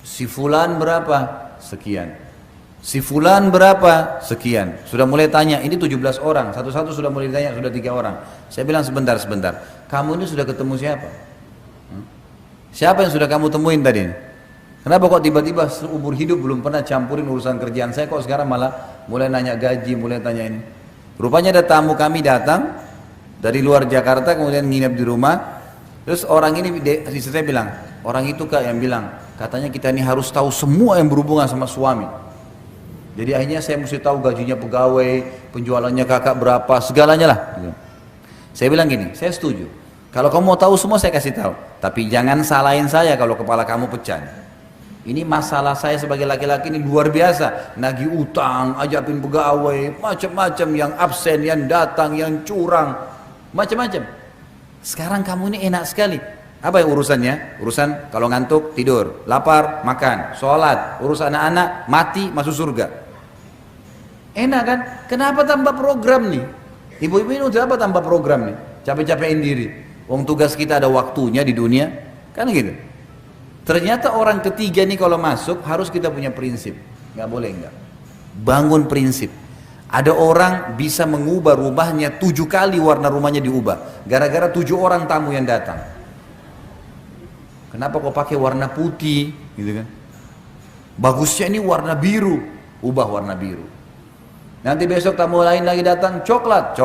Speaker 1: Si fulan berapa? Sekian. Si fulan berapa? Sekian. Sudah mulai tanya, ini 17 orang, satu-satu sudah mulai tanya, sudah 3 orang. Saya bilang sebentar. Kamu ini sudah ketemu siapa? Siapa yang sudah kamu temuin tadi? Kenapa kok tiba-tiba seumur hidup belum pernah campurin urusan kerjaan saya, kok sekarang malah mulai nanya gaji, mulai tanya ini? Rupanya ada tamu kami datang dari luar Jakarta, kemudian nginep di rumah. Terus orang ini, istri saya bilang, orang itu Kak yang bilang, katanya kita ini harus tahu semua yang berhubungan sama suami. Jadi akhirnya saya mesti tahu gajinya pegawai, penjualannya kakak berapa, segalanya lah. Saya bilang gini, saya setuju. Kalau kamu mau tahu semua saya kasih tahu. Tapi jangan salahin saya kalau kepala kamu pecah. Ini masalah saya sebagai laki-laki ini luar biasa. Nagih utang, ajakin pegawai, macam-macam, yang absen, yang datang, yang curang, macam-macam. Sekarang kamu ini enak sekali. Apa yang urusannya? Urusan kalau ngantuk tidur, lapar makan, sholat, urusan anak-anak mati masuk surga. Enak kan? Kenapa tambah program nih? Ibu-ibu ini udah apa tambah program nih? Capek-capekin diri. Wong tugas kita ada waktunya di dunia, kan gitu. Ternyata orang ketiga nih kalau masuk harus kita punya prinsip. Nggak boleh enggak. Bangun prinsip. Ada orang bisa mengubah rumahnya 7 kali warna rumahnya diubah. Gara-gara 7 orang tamu yang datang. Kenapa kok pakai warna putih? Gitu kan? Bagusnya ini warna biru. Ubah warna biru. Nanti besok tamu lain lagi datang, coklat.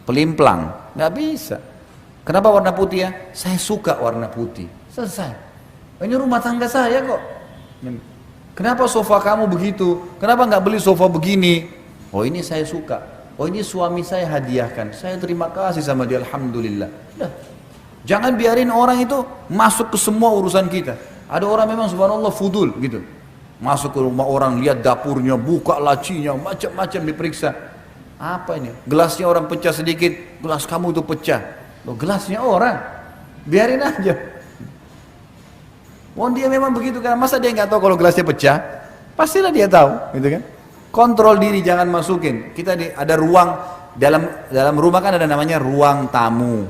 Speaker 1: Pelimplang. Nggak bisa. Kenapa warna putih ya? Saya suka warna putih. Selesai. Ini rumah tangga saya kok. Kenapa sofa kamu begitu? Kenapa nggak beli sofa begini? Oh ini saya suka. Oh ini suami saya hadiahkan. Saya terima kasih sama dia, alhamdulillah. Dah. Jangan biarin orang itu masuk ke semua urusan kita. Ada orang memang subhanallah fudul gitu. Masuk ke rumah orang, lihat dapurnya, buka lacinya, macam-macam diperiksa. Apa ini? Gelasnya orang pecah sedikit, gelas kamu itu pecah. Loh, gelasnya orang. Biarin aja. Wong dia memang begitu kan, masa dia nggak tahu kalau gelasnya pecah? Pastilah dia tahu, gitu kan? Kontrol diri, jangan masukin. Kita ada ruang dalam rumah kan ada namanya ruang tamu,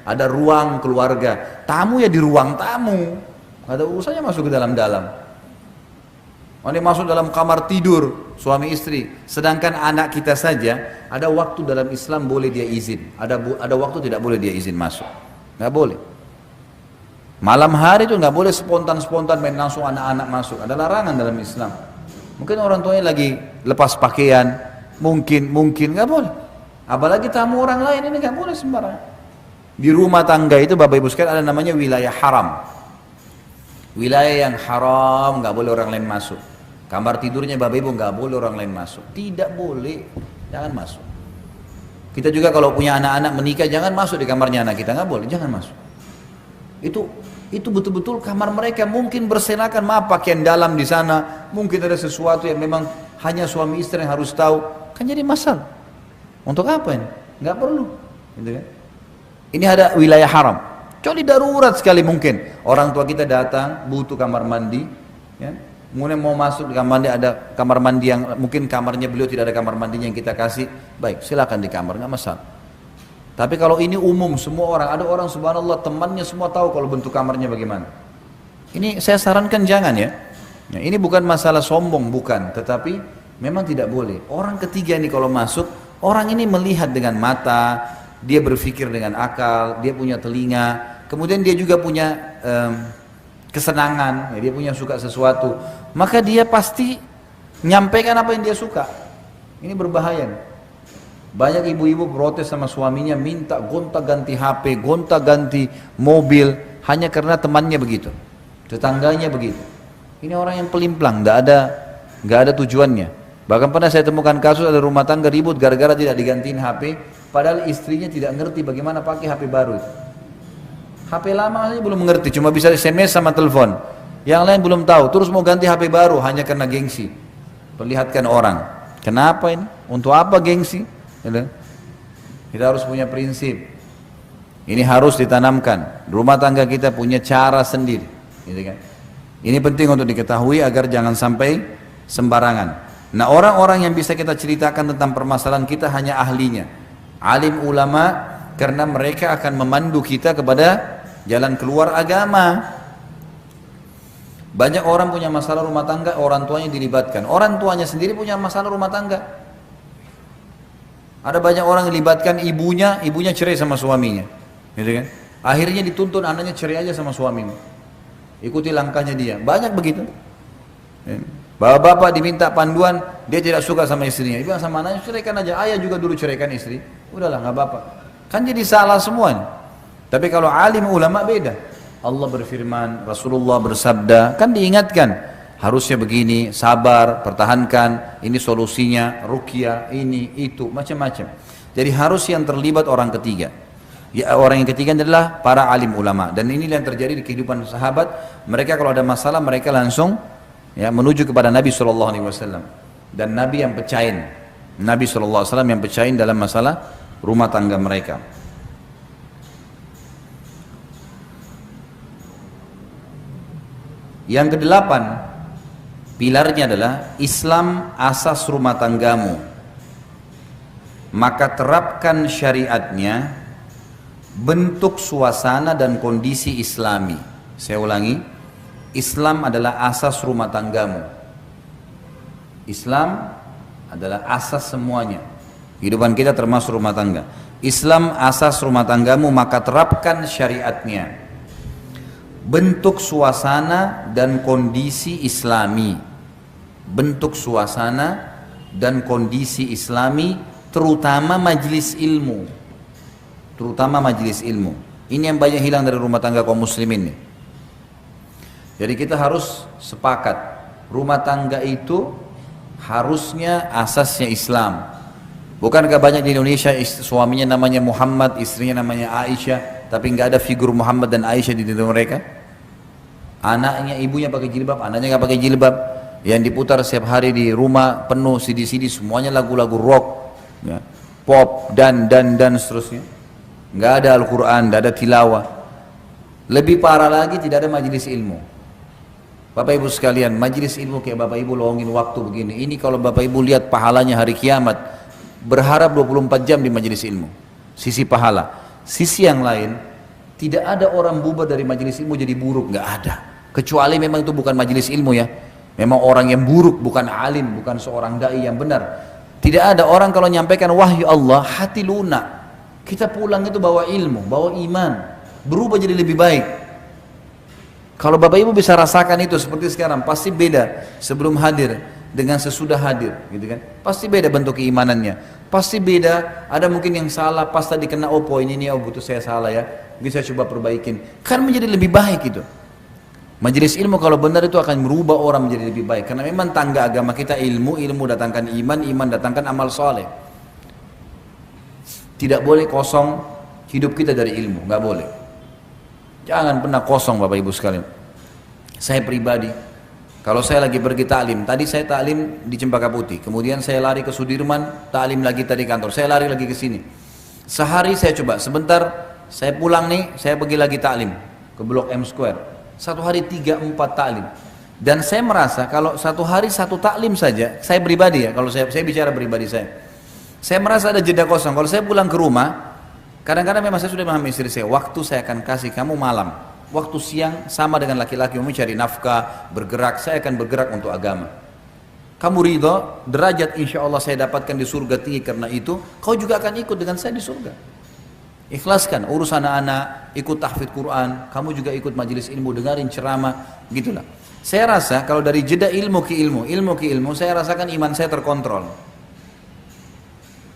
Speaker 1: ada ruang keluarga. Tamu ya di ruang tamu, ada urusannya masuk ke dalam-dalam. Ini masuk dalam kamar tidur suami istri. Sedangkan anak kita saja ada waktu dalam Islam boleh dia izin, ada waktu tidak boleh dia izin masuk, nggak boleh. Malam hari itu nggak boleh spontan main langsung anak-anak masuk. Ada larangan dalam Islam. Mungkin orang tuanya lagi lepas pakaian, mungkin nggak boleh. Apalagi tamu orang lain ini nggak boleh sembarangan. Di rumah tangga itu Bapak Ibu sekalian ada namanya wilayah haram. Wilayah yang haram nggak boleh orang lain masuk. Kamar tidurnya Bapak Ibu nggak boleh orang lain masuk. Tidak boleh, jangan masuk. Kita juga kalau punya anak-anak menikah jangan masuk di kamarnya anak kita, nggak boleh, jangan masuk. Itu itu betul-betul kamar mereka, mungkin berserakan, maaf pakaian dalam di sana, mungkin ada sesuatu yang memang hanya suami istri yang harus tahu, kan jadi masalah. Untuk apa ini? Nggak perlu, gitu kan? Ini ada wilayah haram. Kecuali darurat sekali mungkin. Orang tua kita datang, butuh kamar mandi, ya. Kemudian mau masuk di kamar mandi, ada kamar mandi yang mungkin kamarnya beliau tidak ada kamar mandinya yang kita kasih, baik silakan di kamar, nggak masalah. Tapi kalau ini umum, semua orang, ada orang subhanallah temannya semua tahu kalau bentuk kamarnya bagaimana. Ini saya sarankan jangan ya. Nah, ini bukan masalah sombong, bukan, tetapi memang tidak boleh. Orang ketiga ini kalau masuk, orang ini melihat dengan mata, dia berpikir dengan akal, dia punya telinga, kemudian dia juga punya kesenangan, ya, dia punya suka sesuatu, maka dia pasti nyampaikan apa yang dia suka. Ini berbahaya. Banyak ibu-ibu protes sama suaminya, minta gonta-ganti HP, gonta-ganti mobil, hanya karena temannya begitu, tetangganya begitu. Ini orang yang pelimplang, nggak ada tujuannya. Bahkan pernah saya temukan kasus ada rumah tangga ribut gara-gara tidak digantiin HP, padahal istrinya tidak ngerti bagaimana pakai HP baru itu. HP lama saja belum mengerti, cuma bisa SMS sama telepon. Yang lain belum tahu, terus mau ganti HP baru hanya karena gengsi. Perlihatkan orang. Kenapa ini? Untuk apa gengsi? Kita harus punya prinsip. Ini harus ditanamkan. Rumah tangga kita punya cara sendiri. Gitu kan? Ini penting untuk diketahui agar jangan sampai sembarangan. Nah, orang-orang yang bisa kita ceritakan tentang permasalahan kita hanya ahlinya. Alim ulama, karena mereka akan memandu kita kepada jalan keluar agama. Banyak orang punya masalah rumah tangga, orang tuanya dilibatkan. Orang tuanya sendiri punya masalah rumah tangga. Ada banyak orang yang dilibatkan ibunya cerai sama suaminya, gitu kan? Akhirnya dituntun anaknya cerai aja sama suaminya. Ikuti langkahnya dia. Banyak begitu. Bapak-bapak diminta panduan, dia tidak suka sama istrinya. Dia bilang sama anaknya, ceraikan aja. Ayah juga dulu ceraikan istri. Udahlah, nggak apa-apa. Kan jadi salah semua. Tapi kalau alim ulama beda. Allah berfirman, Rasulullah bersabda, kan diingatkan. Harusnya begini, sabar, pertahankan, ini solusinya, ruqyah, ini, itu, macam-macam. Jadi harus yang terlibat orang ketiga. Ya, orang yang ketiga adalah para alim ulama. Dan ini yang terjadi di kehidupan sahabat. Mereka kalau ada masalah, mereka langsung ya, menuju kepada Nabi SAW. Dan Nabi yang pecahin. Nabi SAW yang pecahin dalam masalah rumah tangga mereka. Yang kedelapan, pilarnya adalah Islam asas rumah tanggamu. Maka terapkan syariatnya, bentuk suasana dan kondisi islami. Saya ulangi, Islam adalah asas rumah tanggamu. Islam adalah asas semuanya. Kehidupan kita termasuk rumah tangga. Islam asas rumah tanggamu, maka terapkan syariatnya. Bentuk suasana dan kondisi islami. Bentuk suasana dan kondisi islami, terutama majelis ilmu. Terutama majelis ilmu. Ini yang banyak hilang dari rumah tangga kaum muslimin nih. Jadi kita harus sepakat, rumah tangga itu harusnya asasnya Islam. Bukankah banyak di Indonesia suaminya namanya Muhammad, istrinya namanya Aisyah, tapi nggak ada figur Muhammad dan Aisyah di dalam mereka? Anaknya, ibunya pakai jilbab, anaknya nggak pakai jilbab. Yang diputar setiap hari di rumah penuh CD-CD, semuanya lagu-lagu rock, ya, pop dan seterusnya. Nggak ada Al-Quran, nggak ada tilawah. Lebih parah lagi, tidak ada majelis ilmu. Bapak Ibu sekalian, majelis ilmu kayak Bapak Ibu luangin waktu begini. Ini kalau Bapak Ibu lihat pahalanya hari kiamat, berharap 24 jam di majelis ilmu. Sisi pahala. Sisi yang lain, tidak ada orang bubar dari majelis ilmu jadi buruk, nggak ada. Kecuali memang itu bukan majelis ilmu ya. Memang orang yang buruk, bukan alim, bukan seorang dai yang benar. Tidak ada orang kalau nyampaikan wahyu Allah, hati lunak. Kita pulang itu bawa ilmu, bawa iman, berubah jadi lebih baik. Kalau Bapak Ibu bisa rasakan itu seperti sekarang, pasti beda sebelum hadir dengan sesudah hadir, gitu kan? Pasti beda bentuk keimanannya, pasti beda. Ada mungkin yang salah, pas tadi kena poin ini, butuh saya salah ya, bisa coba perbaikin, kan menjadi lebih baik itu. Majelis ilmu kalau benar itu akan merubah orang menjadi lebih baik, karena memang tangga agama kita ilmu, ilmu datangkan iman, iman datangkan amal soleh. Tidak boleh kosong hidup kita dari ilmu, nggak boleh. Jangan pernah kosong Bapak Ibu sekalian. Saya pribadi, kalau saya lagi pergi taklim, tadi saya taklim di Cempaka Putih, kemudian saya lari ke Sudirman, taklim lagi tadi kantor, saya lari lagi ke sini. Sehari saya coba, sebentar saya pulang nih, saya pergi lagi taklim ke Blok M Square. Satu hari 3-4 taklim. Dan saya merasa kalau satu hari satu taklim saja, saya pribadi ya, kalau saya bicara pribadi saya merasa ada jeda kosong. Kalau saya pulang ke rumah, kadang-kadang memang saya sudah memahami istri saya, waktu saya akan kasih kamu malam, waktu siang sama dengan laki-laki mencari nafkah, bergerak, saya akan bergerak untuk agama. Kamu ridho, derajat insya Allah saya dapatkan di surga tinggi karena itu, kau juga akan ikut dengan saya di surga. Ikhlaskan, urus anak-anak, ikut tahfidz Quran, kamu juga ikut majelis ilmu, dengarin ceramah, gitulah. Saya rasa kalau dari jeda ilmu ke ilmu, saya rasakan iman saya terkontrol.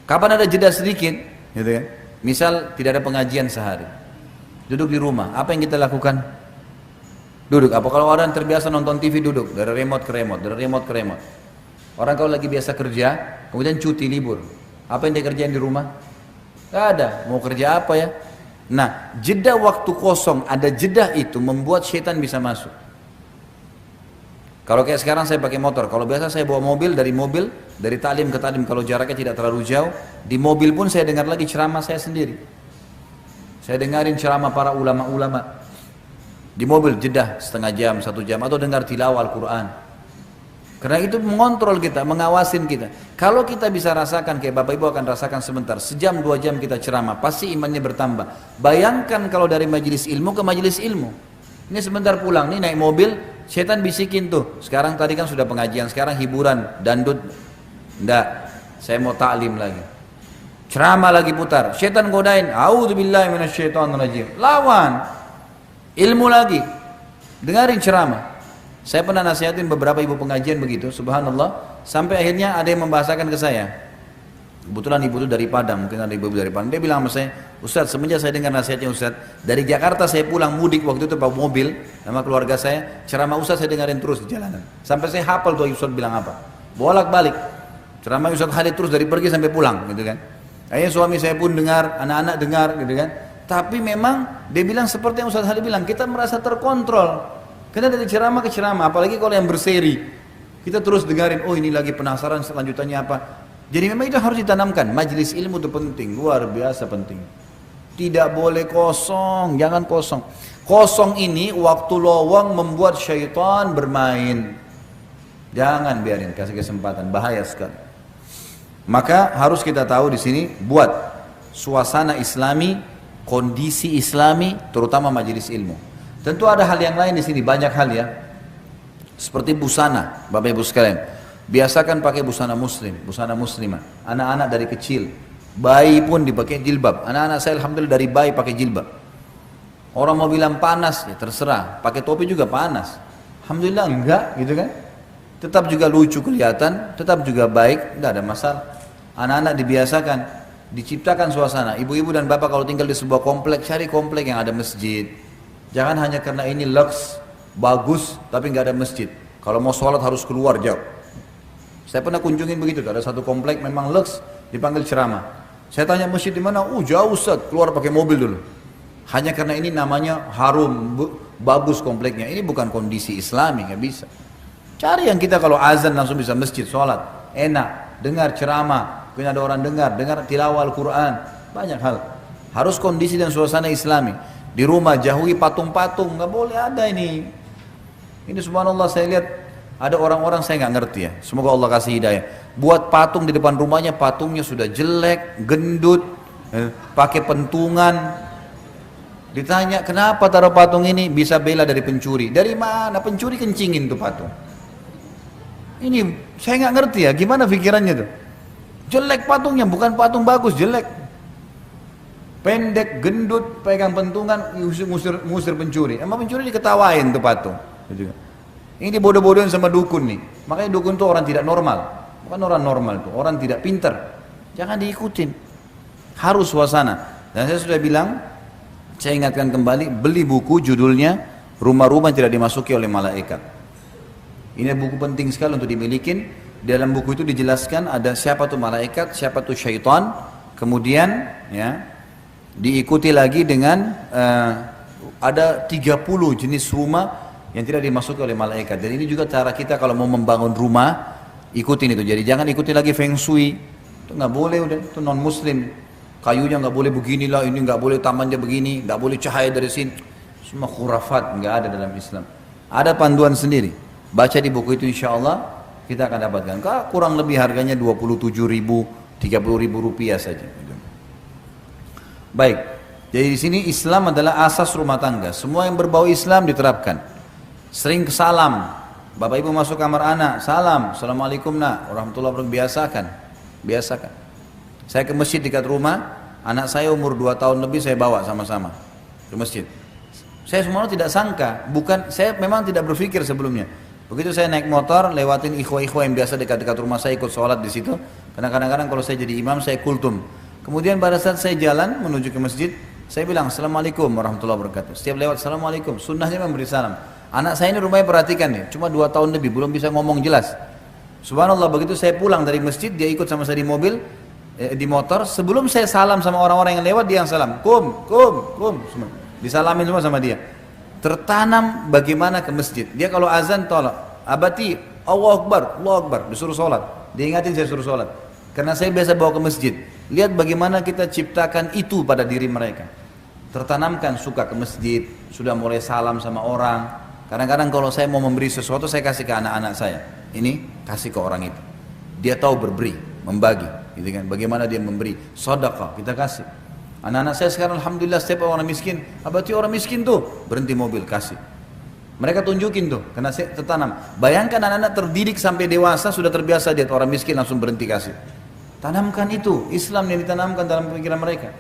Speaker 1: Kapan ada jeda sedikit, gitu kan? Misal tidak ada pengajian sehari, duduk di rumah, apa yang kita lakukan? Duduk. Apa kalau orang terbiasa nonton TV duduk dari remote ke remote, dari remote ke remote. Orang kalau lagi biasa kerja, kemudian cuti libur, apa yang dia kerjain di rumah? Gak ada. Mau kerja apa ya? Nah, jeda waktu kosong, ada jeda itu membuat syaitan bisa masuk. Kalau kayak sekarang saya pakai motor, kalau biasa saya bawa mobil, dari taklim ke taklim, kalau jaraknya tidak terlalu jauh, di mobil pun saya dengar lagi ceramah saya sendiri. Saya dengarin ceramah para ulama-ulama. Di mobil jeda setengah jam, 1 jam, atau dengar tilawah Al-Quran. Karena itu mengontrol kita, mengawasin kita. Kalau kita bisa rasakan, kayak Bapak Ibu akan rasakan sebentar, sejam 2 jam kita ceramah, pasti imannya bertambah. Bayangkan kalau dari majelis ilmu ke majelis ilmu. Ini sebentar pulang, nih naik mobil, setan bisikin tuh, sekarang tadi kan sudah pengajian, sekarang hiburan, dangdut. Enggak, saya mau taklim lagi. Ceramah lagi putar, setan godain, a'udzubillahi minasyaitonirrajim. Lawan. Ilmu lagi. Dengarin ceramah. Saya pernah nasihatin beberapa ibu pengajian begitu, subhanallah, sampai akhirnya ada yang membahasakan ke saya. Kebetulan ibu itu dari Padang, mungkin ada ibu dari Padang. Dia bilang sama saya, Ustaz, semenjak saya dengar nasihatnya Ustaz, dari Jakarta saya pulang mudik waktu itu bawa mobil sama keluarga saya, ceramah Ustaz saya dengarin terus di jalanan. Sampai saya hafal tuh Ustaz bilang apa. Bolak-balik. Ceramah Ustaz Khalid terus dari pergi sampai pulang, gitu kan. Akhirnya suami saya pun dengar, anak-anak dengar, gitu kan. Tapi memang dia bilang seperti yang Ustaz Khalid bilang, kita merasa terkontrol. Karena dari ceramah ke ceramah, apalagi kalau yang berseri, kita terus dengarin, oh ini lagi penasaran selanjutannya apa. Jadi memang itu harus ditanamkan. Majelis ilmu itu penting, luar biasa penting. Tidak boleh kosong, jangan kosong. Kosong ini waktu lowong membuat syaitan bermain. Jangan biarin, kasih kesempatan, bahaya sekali. Maka harus kita tahu di sini, buat suasana Islami, kondisi Islami, terutama majelis ilmu. Tentu ada hal yang lain di sini, banyak hal ya. Seperti busana, Bapak Ibu sekalian. Biasakan pakai busana muslim, busana muslimah. Anak-anak dari kecil, bayi pun dipakai jilbab. Anak-anak saya alhamdulillah dari bayi pakai jilbab. Orang mau bilang panas, ya terserah. Pakai topi juga panas. Alhamdulillah enggak, gitu kan? Tetap juga lucu kelihatan, tetap juga baik, enggak ada masalah. Anak-anak dibiasakan, diciptakan suasana. Ibu-ibu dan bapak kalau tinggal di sebuah komplek, cari komplek yang ada masjid. Jangan hanya karena ini lux, bagus, tapi enggak ada masjid. Kalau mau sholat harus keluar jauh. Saya pernah kunjungin begitu, ada satu komplek memang lux, dipanggil ceramah. Saya tanya masjid di mana? Jauh Ustaz, keluar pakai mobil dulu. Hanya karena ini namanya harum, bagus kompleknya. Ini bukan kondisi Islami, nggak bisa. Cari yang kita kalau azan langsung bisa masjid, sholat, enak, dengar ceramah, mungkin ada orang dengar tilawah Al-Quran, banyak hal. Harus kondisi dan suasana Islami. Di rumah jauhi patung-patung, nggak boleh ada ini. Ini subhanallah saya lihat. Ada orang-orang saya nggak ngerti ya, semoga Allah kasih hidayah. Buat patung di depan rumahnya, patungnya sudah jelek, gendut, pakai pentungan. Ditanya, kenapa taruh patung ini? Bisa bela dari pencuri. Dari mana? Pencuri kencingin tuh patung. Ini saya nggak ngerti ya, gimana pikirannya tuh? Jelek patungnya, bukan patung bagus, jelek. Pendek, gendut, pegang pentungan, ngusir pencuri. Emang pencuri diketawain tuh patung. Ini bodoh-bodohin sama dukun nih. Makanya dukun tuh orang tidak normal. Bukan orang normal tuh, orang tidak pintar. Jangan diikutin. Harus suasana. Dan saya sudah bilang, saya ingatkan kembali, beli buku judulnya Rumah-rumah yang tidak dimasuki oleh malaikat. Ini buku penting sekali untuk dimilikin. Dalam buku itu dijelaskan ada siapa tuh malaikat, siapa tuh syaitan. Kemudian ya diikuti lagi dengan ada 30 jenis rumah yang tidak dimasuki oleh malaikat. Dan ini juga cara kita kalau mau membangun rumah, ikutin itu. Jadi jangan ikuti lagi feng shui, itu nggak boleh, udah itu non muslim. Kayunya nggak boleh beginilah, ini nggak boleh tamannya begini, nggak boleh cahaya dari sini. Semua khurafat, nggak ada dalam Islam. Ada panduan sendiri. Baca di buku itu, insya Allah kita akan dapatkan. Kurang lebih harganya 27.000, 30.000 rupiah saja. Baik, jadi di sini Islam adalah asas rumah tangga. Semua yang berbau Islam diterapkan. Sering salam, bapak ibu masuk kamar anak, salam, assalamualaikum nak, warahmatullahi wabarakatuh, biasakan. Saya ke masjid dekat rumah, anak saya umur 2 tahun lebih saya bawa sama-sama ke masjid. Saya semuanya tidak sangka, saya memang tidak berpikir sebelumnya. Begitu saya naik motor, lewatin ikhwah-ikhwah yang biasa dekat-dekat rumah saya ikut sholat di situ. Karena kadang-kadang kalau saya jadi imam, saya kultum. Kemudian pada saat saya jalan menuju ke masjid, saya bilang assalamualaikum warahmatullahi wabarakatuh. Setiap lewat assalamualaikum, sunnahnya memberi salam. Anak saya ini rumahnya perhatikan nih, cuma 2 tahun lebih, belum bisa ngomong jelas. Subhanallah, begitu saya pulang dari masjid, dia ikut sama saya di mobil, di motor. Sebelum saya salam sama orang-orang yang lewat, dia yang salam, kum, semua. Disalamin semua sama dia. Tertanam bagaimana ke masjid. Dia kalau azan tolak, abati, Allahu Akbar, disuruh sholat. Dia ingatin saya suruh sholat. Karena saya biasa bawa ke masjid. Lihat bagaimana kita ciptakan itu pada diri mereka. Tertanamkan suka ke masjid, sudah mulai salam sama orang. Kadang-kadang kalau saya mau memberi sesuatu, saya kasih ke anak-anak saya. Ini kasih ke orang itu. Dia tahu berberi, membagi, gitu kan? Bagaimana dia memberi, sedekah kita kasih. Anak-anak saya sekarang alhamdulillah setiap orang miskin, abati orang miskin tuh, berhenti mobil kasih. Mereka tunjukin tuh, karena saya tertanam. Bayangkan anak-anak terdidik sampai dewasa sudah terbiasa lihat orang miskin langsung berhenti kasih. Tanamkan itu, Islam yang ditanamkan dalam pikiran mereka.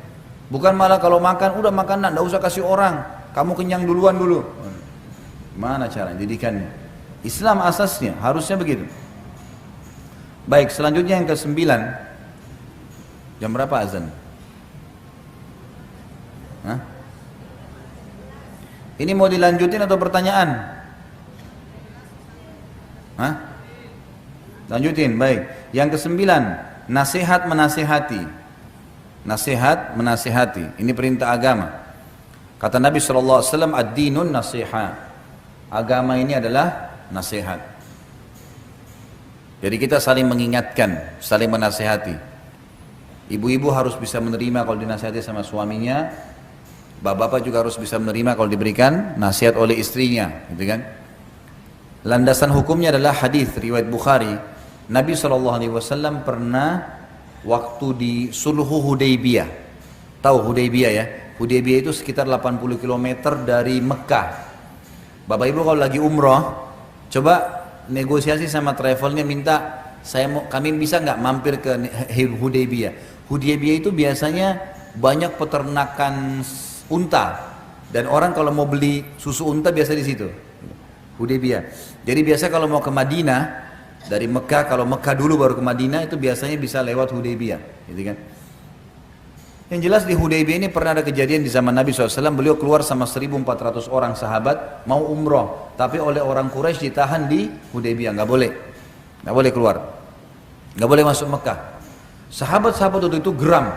Speaker 1: Bukan malah kalau makan, udah makan nak, enggak usah kasih orang, kamu kenyang duluan dulu. Mana cara didikannya? Islam asasnya harusnya begitu. Baik, selanjutnya yang ke-9. Jam berapa azan? Hah? Ini mau dilanjutin atau pertanyaan? Hah? Lanjutin, baik. Yang ke-9, nasihat menasihati. Nasihat menasihati. Ini perintah agama. Kata Nabi SAW, ad-dinun nasihat. Agama ini adalah nasihat. Jadi kita saling mengingatkan, saling menasihati. Ibu-ibu harus bisa menerima kalau dinasihati sama suaminya. Bapak-bapak juga harus bisa menerima kalau diberikan nasihat oleh istrinya, gitu kan? Landasan hukumnya adalah hadis riwayat Bukhari. Nabi SAW pernah waktu di Sulhu Hudaybiyah. Tahu Hudaybiyah ya? Hudaybiyah itu sekitar 80 km dari Mekah. Bapak ibu kalau lagi umroh, coba negosiasi sama travelnya, minta kami bisa nggak mampir ke Hudaybiyah. Hudaybiyah itu biasanya banyak peternakan unta, dan orang kalau mau beli susu unta biasa di situ. Hudaybiyah. Jadi biasa kalau mau ke Madinah dari Mekah, kalau Mekah dulu baru ke Madinah, itu biasanya bisa lewat Hudaybiyah, gitu kan? Yang jelas di Hudaybiyah ini pernah ada kejadian di zaman Nabi SAW, beliau keluar sama 1.400 orang sahabat mau umroh, tapi oleh orang Quraisy ditahan di Hudaybiyah, nggak boleh keluar, nggak boleh masuk Mekah. Sahabat-sahabat waktu itu geram,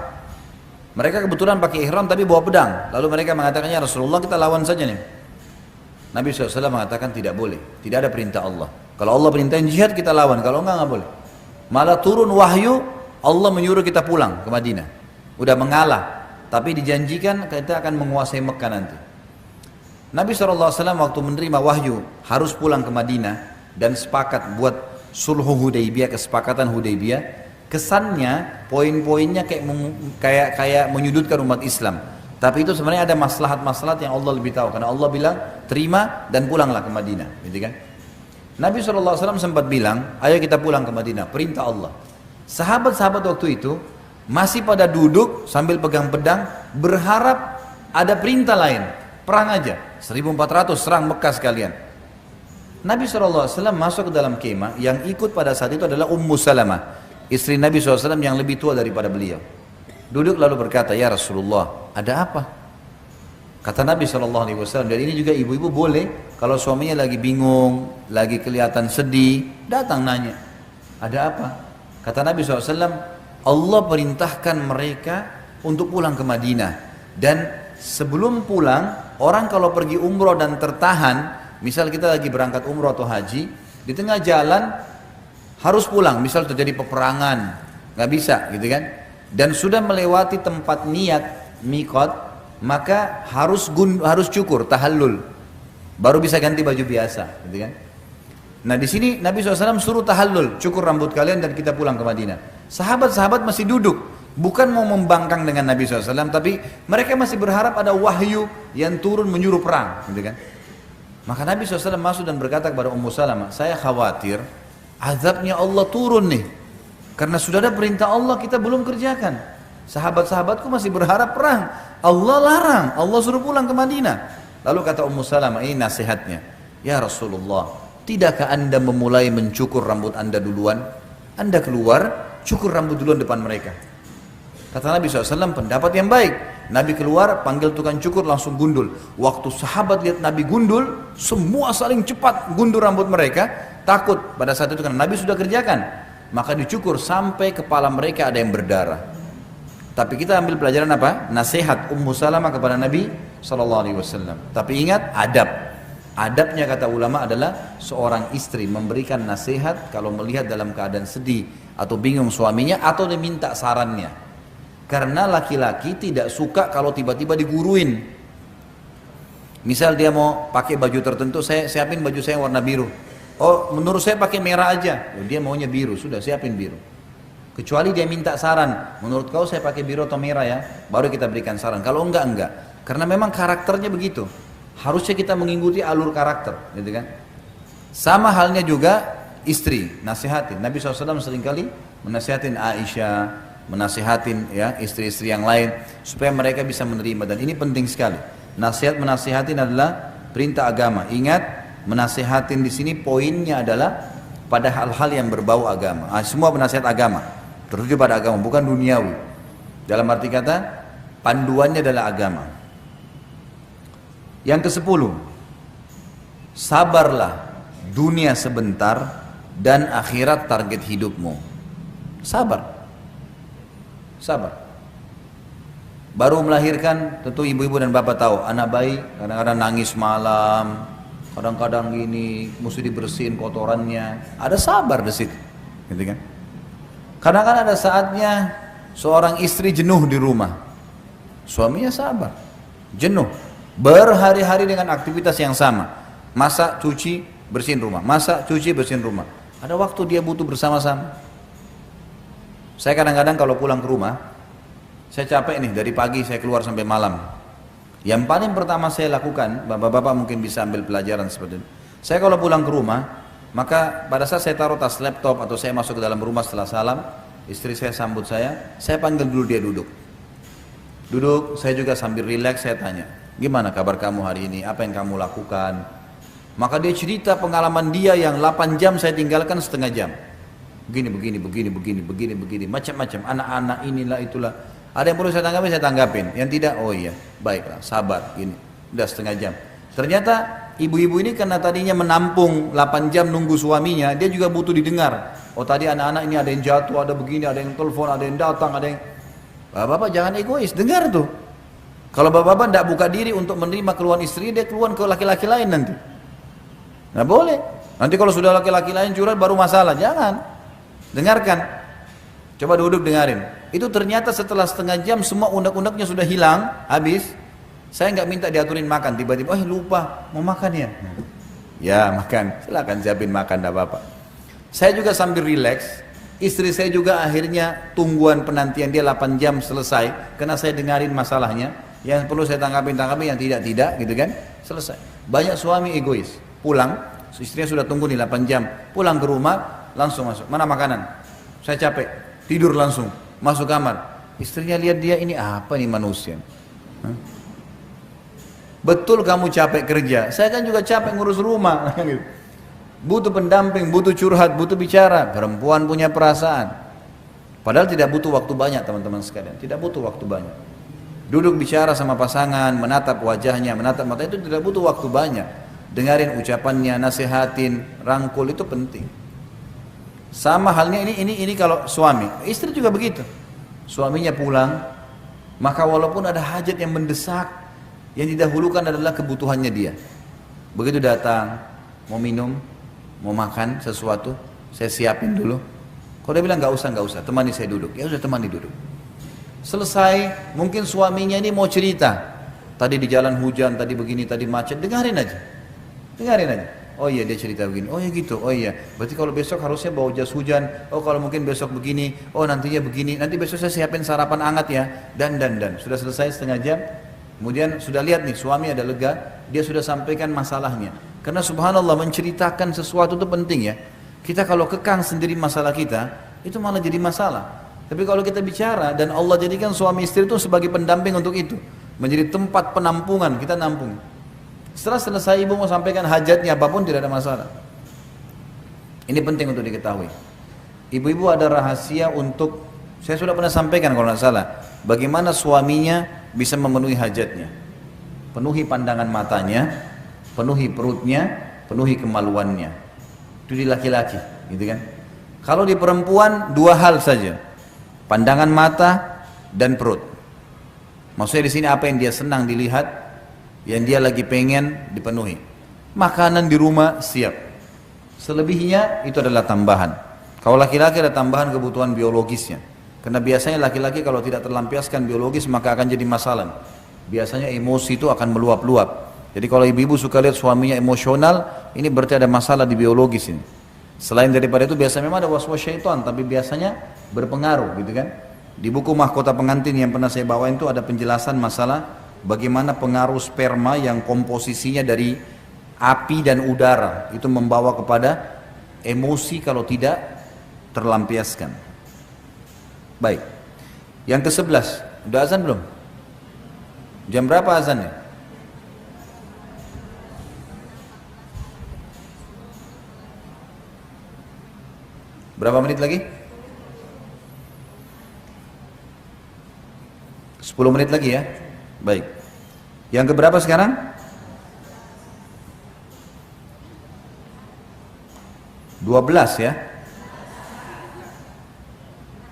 Speaker 1: mereka kebetulan pakai ihram tapi bawa pedang, lalu mereka mengatakannya, Rasulullah kita lawan saja nih. Nabi SAW mengatakan tidak boleh, tidak ada perintah Allah. Kalau Allah perintahin jihad kita lawan, kalau enggak boleh. Malah turun wahyu, Allah menyuruh kita pulang ke Madinah. Udah mengalah, tapi dijanjikan kita akan menguasai Mekah nanti. Nabi SAW waktu menerima wahyu harus pulang ke Madinah dan sepakat buat sulhu Hudaybiyah, kesepakatan Hudaybiyah. Kesannya poin-poinnya kayak menyudutkan umat Islam. Tapi itu sebenarnya ada maslahat-maslahat yang Allah lebih tahu. Karena Allah bilang terima dan pulanglah ke Madinah, gitu kan? Nabi SAW sempat bilang, ayo kita pulang ke Madinah, perintah Allah. Sahabat-sahabat waktu itu masih pada duduk sambil pegang pedang, berharap ada perintah lain, perang aja, 1.400 serang Mekah sekalian. Nabi SAW masuk ke dalam kemah, yang ikut pada saat itu adalah Ummu Salamah, istri Nabi SAW yang lebih tua daripada beliau. Duduk lalu berkata, ya Rasulullah, ada apa? Kata Nabi SAW, dan ini juga ibu-ibu boleh, kalau suaminya lagi bingung, lagi kelihatan sedih, datang nanya, ada apa? Kata Nabi SAW, Allah perintahkan mereka untuk pulang ke Madinah, dan sebelum pulang orang kalau pergi umroh dan tertahan, misal kita lagi berangkat umroh atau haji, di tengah jalan harus pulang, misal terjadi peperangan, nggak bisa gitu kan, dan sudah melewati tempat niat miqat, maka harus cukur, tahallul, baru bisa ganti baju biasa, gitu kan. Nah di sini Nabi SAW suruh tahallul, cukur rambut kalian dan kita pulang ke Madinah. Sahabat-sahabat masih duduk, bukan mau membangkang dengan Nabi SAW, tapi mereka masih berharap ada wahyu yang turun menyuruh perang, gitu kan. Maka Nabi SAW masuk dan berkata kepada Ummu Salamah, saya khawatir azabnya Allah turun nih, karena sudah ada perintah Allah kita belum kerjakan. Sahabat-sahabatku masih berharap perang, Allah larang, Allah suruh pulang ke Madinah. Lalu kata Ummu Salamah, ini nasihatnya, ya Rasulullah, tidakkah anda memulai mencukur rambut anda duluan? Anda keluar, cukur rambut duluan depan mereka. Kata Nabi SAW, pendapat yang baik. Nabi keluar, panggil tukang cukur, langsung gundul. Waktu sahabat lihat Nabi gundul, semua saling cepat gundul rambut mereka. Takut pada saat itu karena Nabi sudah kerjakan. Maka dicukur sampai kepala mereka ada yang berdarah. Tapi kita ambil pelajaran apa? Nasihat Ummu Salamah kepada Nabi SAW. Tapi ingat, adab. Adabnya kata ulama adalah seorang istri memberikan nasihat kalau melihat dalam keadaan sedih atau bingung suaminya atau diminta sarannya. Karena laki-laki tidak suka kalau tiba-tiba diguruin. Misal dia mau pakai baju tertentu, saya siapin baju saya warna biru. Oh, menurut saya pakai merah aja. Oh, dia maunya biru, sudah siapin biru. Kecuali dia minta saran, menurut kau saya pakai biru atau merah ya, baru kita berikan saran. Kalau enggak. Karena memang karakternya begitu. Harusnya kita mengikuti alur karakter, gitu kan? Sama halnya juga istri, nasihatin. Nabi SAW seringkali menasihatin Aisyah, menasihatin ya istri-istri yang lain supaya mereka bisa menerima, dan ini penting sekali. Nasihat menasihatin adalah perintah agama. Ingat, menasihatin di sini poinnya adalah pada hal-hal yang berbau agama. Semua penasihat agama tertuju pada agama, bukan duniawi. Dalam arti kata, panduannya adalah agama. Yang ke-10, sabarlah, dunia sebentar dan akhirat target hidupmu. Sabar. Baru melahirkan, tentu ibu-ibu dan bapak tahu, anak bayi kadang-kadang nangis malam, kadang-kadang gini, mesti dibersihin kotorannya. Ada sabar di situ, gitu kan? Kadang-kadang ada saatnya seorang istri jenuh di rumah, suaminya sabar, jenuh. Berhari-hari dengan aktivitas yang sama, masak, cuci, bersihin rumah, masak, cuci, bersihin rumah. Ada waktu dia butuh bersama-sama. Saya kadang-kadang kalau pulang ke rumah, saya capek nih, dari pagi saya keluar sampai malam. Yang paling pertama saya lakukan, bapak-bapak mungkin bisa ambil pelajaran seperti ini. Saya kalau pulang ke rumah, maka pada saat saya taruh tas laptop atau saya masuk ke dalam rumah setelah salam, istri saya sambut saya panggil dulu dia duduk. Duduk, saya juga sambil rileks, saya tanya, gimana kabar kamu hari ini? Apa yang kamu lakukan? Maka dia cerita pengalaman dia yang 8 jam saya tinggalkan setengah jam. Begini, macam-macam. Anak-anak inilah itulah. Ada yang perlu saya tanggapin. Yang tidak, oh iya, baiklah, sabar. Gini, udah setengah jam. Ternyata ibu-ibu ini karena tadinya menampung 8 jam nunggu suaminya, dia juga butuh didengar. Oh tadi anak-anak ini ada yang jatuh, ada begini, ada yang telepon, ada yang datang, ada yang... Bapak-bapak jangan egois, dengar tuh. Kalau bapak-bapak tidak buka diri untuk menerima keluhan istri, dia keluhan ke laki-laki lain nanti. Nggak boleh. Nanti kalau sudah laki-laki lain curhat baru masalah. Jangan. Dengarkan. Coba duduk dengarin. Itu ternyata setelah setengah jam semua unek-uneknya sudah hilang, habis. Saya nggak minta diaturin makan. Tiba-tiba, lupa mau makan ya. Ya makan. Silakan siapin makan, tidak apa-apa. Saya juga sambil rileks. Istri saya juga akhirnya tungguan penantian dia 8 jam selesai. Karena saya dengarin masalahnya. Yang perlu saya tanggapin, yang tidak, gitu kan, selesai. Banyak suami egois, pulang, istrinya sudah tunggu nih 8 jam, pulang ke rumah, langsung masuk, mana makanan, saya capek, tidur langsung, masuk kamar, istrinya lihat dia, ini apa nih manusia. Betul kamu capek kerja, saya kan juga capek ngurus rumah, butuh pendamping, butuh curhat, butuh bicara. Perempuan punya perasaan, padahal tidak butuh waktu banyak teman-teman sekalian, tidak butuh waktu banyak. Duduk bicara sama pasangan, menatap wajahnya, menatap mata, itu tidak butuh waktu banyak. Dengarin ucapannya, nasihatin, rangkul, itu penting. Sama halnya ini kalau suami, istri juga begitu. Suaminya pulang, maka walaupun ada hajat yang mendesak, Yang didahulukan adalah kebutuhannya dia. Begitu datang, mau minum, mau makan sesuatu, saya siapin dulu. Kalau dia bilang nggak usah, temani saya duduk. Ya sudah, temani duduk. Selesai, mungkin suaminya ini mau cerita. Tadi di jalan hujan, tadi begini, tadi macet. Dengarin aja. Oh iya, dia cerita begini. Oh iya gitu. Oh iya. Berarti kalau besok harusnya bawa jas hujan. Oh kalau mungkin besok begini. Oh nantinya begini. Nanti besok saya siapin sarapan hangat ya. Dan. Sudah selesai setengah jam. Kemudian sudah lihat nih, suami ada lega. Dia sudah sampaikan masalahnya. Karena subhanallah, menceritakan sesuatu itu penting ya. Kita kalau kekang sendiri masalah kita, itu malah jadi masalah. Tapi kalau kita bicara, dan Allah jadikan suami istri itu sebagai pendamping untuk itu. Menjadi tempat penampungan, kita nampung. Setelah selesai ibu mau sampaikan hajatnya apapun, tidak ada masalah. Ini penting untuk diketahui. Ibu-ibu ada rahasia untuk, saya sudah pernah sampaikan kalau tidak salah, bagaimana suaminya bisa memenuhi hajatnya. Penuhi pandangan matanya, penuhi perutnya, penuhi kemaluannya. Itu di laki-laki, gitu kan? Kalau di perempuan, dua hal saja. Pandangan mata dan perut. Maksudnya di sini apa yang dia senang dilihat, yang dia lagi pengen dipenuhi. Makanan di rumah siap. Selebihnya itu adalah tambahan. Kalau laki-laki ada tambahan kebutuhan biologisnya. Karena biasanya laki-laki kalau tidak terlampiaskan biologis maka akan jadi masalah. Biasanya emosi itu akan meluap-luap. Jadi kalau ibu-ibu suka lihat suaminya emosional, ini berarti ada masalah di biologis ini. Selain daripada itu biasanya memang ada was-was syaitan, tapi biasanya berpengaruh gitu kan. Di buku Mahkota Pengantin yang pernah saya bawain itu ada penjelasan masalah bagaimana pengaruh sperma yang komposisinya dari api dan udara itu membawa kepada emosi kalau tidak terlampiaskan. Baik. Yang ke-11, udah azan belum? Jam berapa azannya? Berapa menit lagi? 10 menit lagi ya. Baik. Yang keberapa sekarang? 12 ya.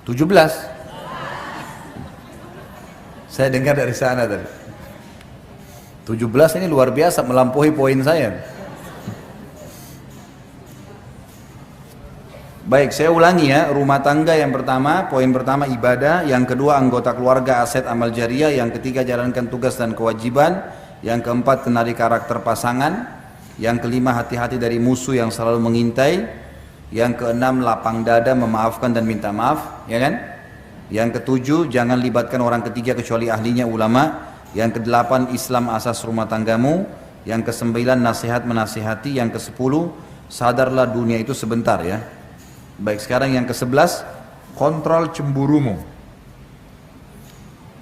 Speaker 1: 17. Saya dengar dari sana tadi. 17 ini luar biasa, melampaui poin saya. Baik, saya ulangi ya. Rumah tangga yang pertama, poin pertama ibadah, yang kedua anggota keluarga, aset amal jariah, yang ketiga jalankan tugas dan kewajiban, yang keempat kenali karakter pasangan, yang kelima hati-hati dari musuh yang selalu mengintai, yang keenam lapang dada, memaafkan dan minta maaf, ya kan? Yang ketujuh jangan libatkan orang ketiga kecuali ahlinya, ulama. Yang kedelapan Islam asas rumah tanggamu. Yang kesembilan nasihat menasihati. Yang kesepuluh sadarlah dunia itu sebentar ya. Baik, sekarang yang ke-11, kontrol cemburumu.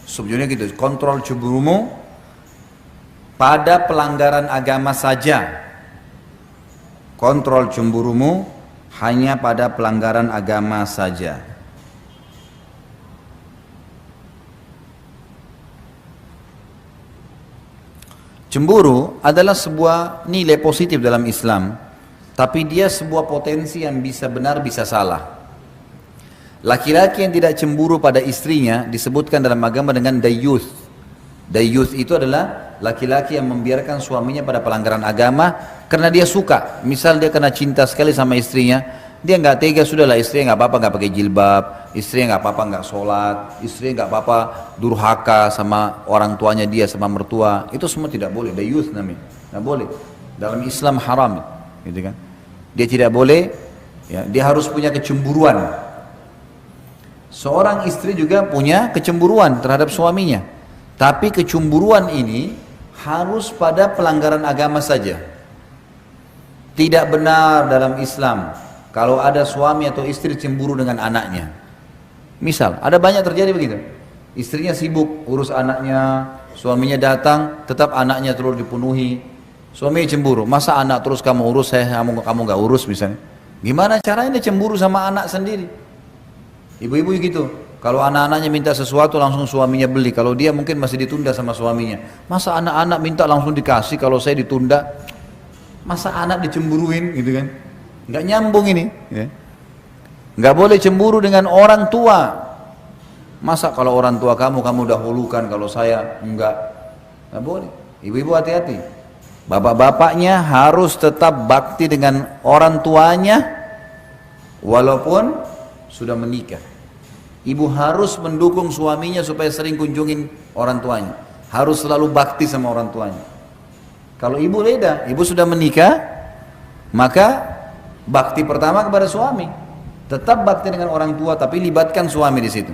Speaker 1: Subjudulnya gitu, kontrol cemburumu pada pelanggaran agama saja. Kontrol cemburumu hanya pada pelanggaran agama saja. Cemburu adalah sebuah nilai positif dalam Islam. Tapi dia sebuah potensi yang bisa benar bisa salah. Laki-laki yang tidak cemburu pada istrinya disebutkan dalam agama dengan dayyuth. Dayyuth itu adalah laki-laki yang membiarkan suaminya pada pelanggaran agama karena dia suka. Misal dia kena cinta sekali sama istrinya, dia nggak tega, sudahlah istrinya nggak apa-apa nggak pakai jilbab, istrinya nggak apa-apa nggak sholat, istrinya nggak apa-apa durhaka sama orang tuanya dia, sama mertua. Itu semua tidak boleh. Dayyuth namanya, nggak boleh. Dalam Islam haram, gitu kan? Dia tidak boleh, ya, dia harus punya kecemburuan. Seorang istri juga punya kecemburuan terhadap suaminya. Tapi kecemburuan ini harus pada pelanggaran agama saja. Tidak benar dalam Islam kalau ada suami atau istri cemburu dengan anaknya. Misal, ada banyak terjadi begitu. Istrinya sibuk urus anaknya, suaminya datang, tetap anaknya terus dipenuhi. Suami cemburu, masa anak terus kamu urus, kamu nggak urus misalnya. Gimana caranya cemburu sama anak sendiri? Ibu-ibu gitu, kalau anak-anaknya minta sesuatu langsung suaminya beli. Kalau dia mungkin masih ditunda sama suaminya. Masa anak-anak minta langsung dikasih, kalau saya ditunda. Masa anak dicemburuin gitu kan? Nggak nyambung ini. Ya. Nggak boleh cemburu dengan orang tua. Masa kalau orang tua kamu dahulukan, kalau saya enggak. Nggak boleh. Ibu-ibu hati-hati. Bapak-bapaknya harus tetap bakti dengan orang tuanya walaupun sudah menikah. Ibu harus mendukung suaminya supaya sering kunjungin orang tuanya. Harus selalu bakti sama orang tuanya. Kalau ibu beda, ibu sudah menikah, maka bakti pertama kepada suami. Tetap bakti dengan orang tua, tapi libatkan suami di situ.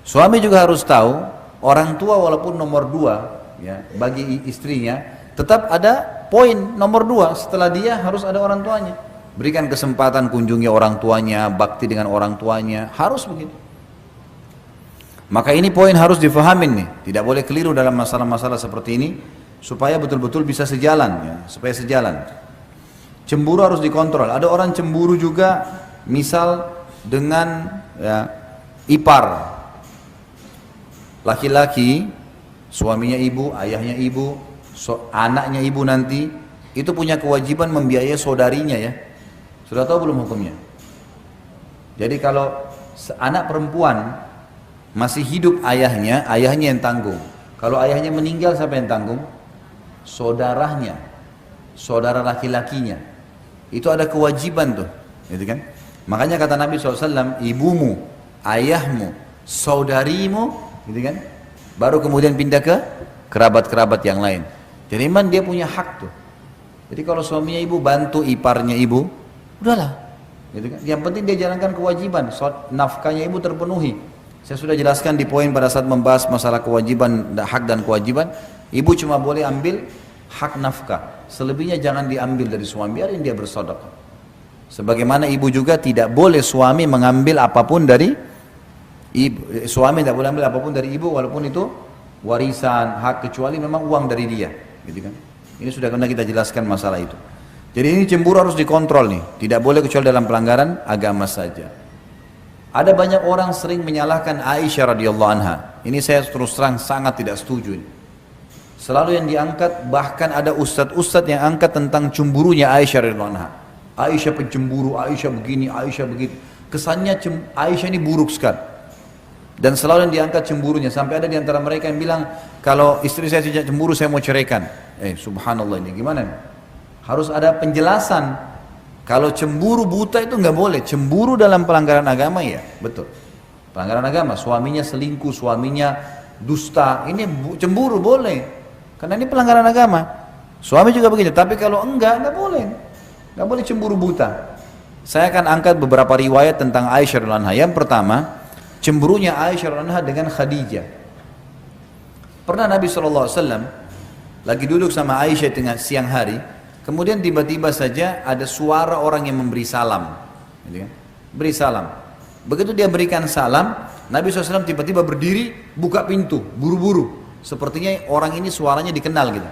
Speaker 1: Suami juga harus tahu, orang tua walaupun nomor 2, ya, bagi istrinya, tetap ada poin nomor 2. Setelah dia harus ada orang tuanya. Berikan kesempatan kunjungi orang tuanya, bakti dengan orang tuanya, harus begitu. Maka ini poin harus difahamin nih, tidak boleh keliru dalam masalah-masalah seperti ini, supaya betul-betul bisa sejalan, ya, supaya sejalan. Cemburu harus dikontrol. Ada orang cemburu juga, misal dengan ya, ipar, laki-laki, suaminya ibu, ayahnya ibu, anaknya ibu nanti, itu punya kewajiban membiayai saudarinya ya. Sudah tahu belum hukumnya? Jadi kalau anak perempuan masih hidup ayahnya yang tanggung. Kalau ayahnya meninggal siapa yang tanggung? Saudaranya, saudara laki-lakinya. Itu ada kewajiban tuh, gitu kan? Makanya kata Nabi SAW, ibumu, ayahmu, saudarimu, gitu kan? Baru kemudian pindah ke kerabat-kerabat yang lain. Jadi memang dia punya hak tuh. Jadi kalau suaminya ibu bantu iparnya ibu, udahlah, gitu kan? Yang penting dia jalankan kewajiban, nafkahnya ibu terpenuhi. Saya sudah jelaskan di poin pada saat membahas masalah kewajiban, hak dan kewajiban. Ibu cuma boleh ambil hak nafkah, selebihnya jangan diambil dari suami, biarin dia bersedekah. Sebagaimana ibu juga tidak boleh suami mengambil apapun dari ibu, suami tidak boleh ambil apapun dari ibu walaupun itu warisan, hak, kecuali memang uang dari dia, gitu kan. Ini sudah pernah kita jelaskan masalah itu. Jadi ini cemburu harus dikontrol nih, tidak boleh kecuali dalam pelanggaran agama saja. Ada banyak orang sering menyalahkan Aisyah radhiyallahu anha. Ini saya terus terang sangat tidak setuju ini. Selalu yang diangkat, bahkan ada ustadz-ustadz yang angkat tentang cemburunya Aisyah radhiyallahu anha. Aisyah pencemburu, Aisyah begini, Aisyah begitu. Kesannya Aisyah ini buruk sekali. Dan selalu yang diangkat cemburunya. Sampai ada di antara mereka yang bilang, kalau istri saya tidak cemburu, saya mau ceraikan. Subhanallah, ini gimana? Harus ada penjelasan. Kalau cemburu buta itu nggak boleh. Cemburu dalam pelanggaran agama ya, betul. Pelanggaran agama, suaminya selingkuh, suaminya dusta, ini cemburu boleh. Karena ini pelanggaran agama. Suami juga begitu. Tapi kalau enggak boleh. Nggak boleh cemburu buta. Saya akan angkat beberapa riwayat tentang Aisyah radhiyallahu anha. Yang pertama, cemburunya Aisyah radhiyallahu anha dengan Khadijah. Pernah Nabi SAW lagi duduk sama Aisyah tengah siang hari. Kemudian tiba-tiba saja ada suara orang yang memberi salam, beri salam. Begitu dia berikan salam, Nabi SAW tiba-tiba berdiri, buka pintu, buru-buru. Sepertinya orang ini suaranya dikenal gitu.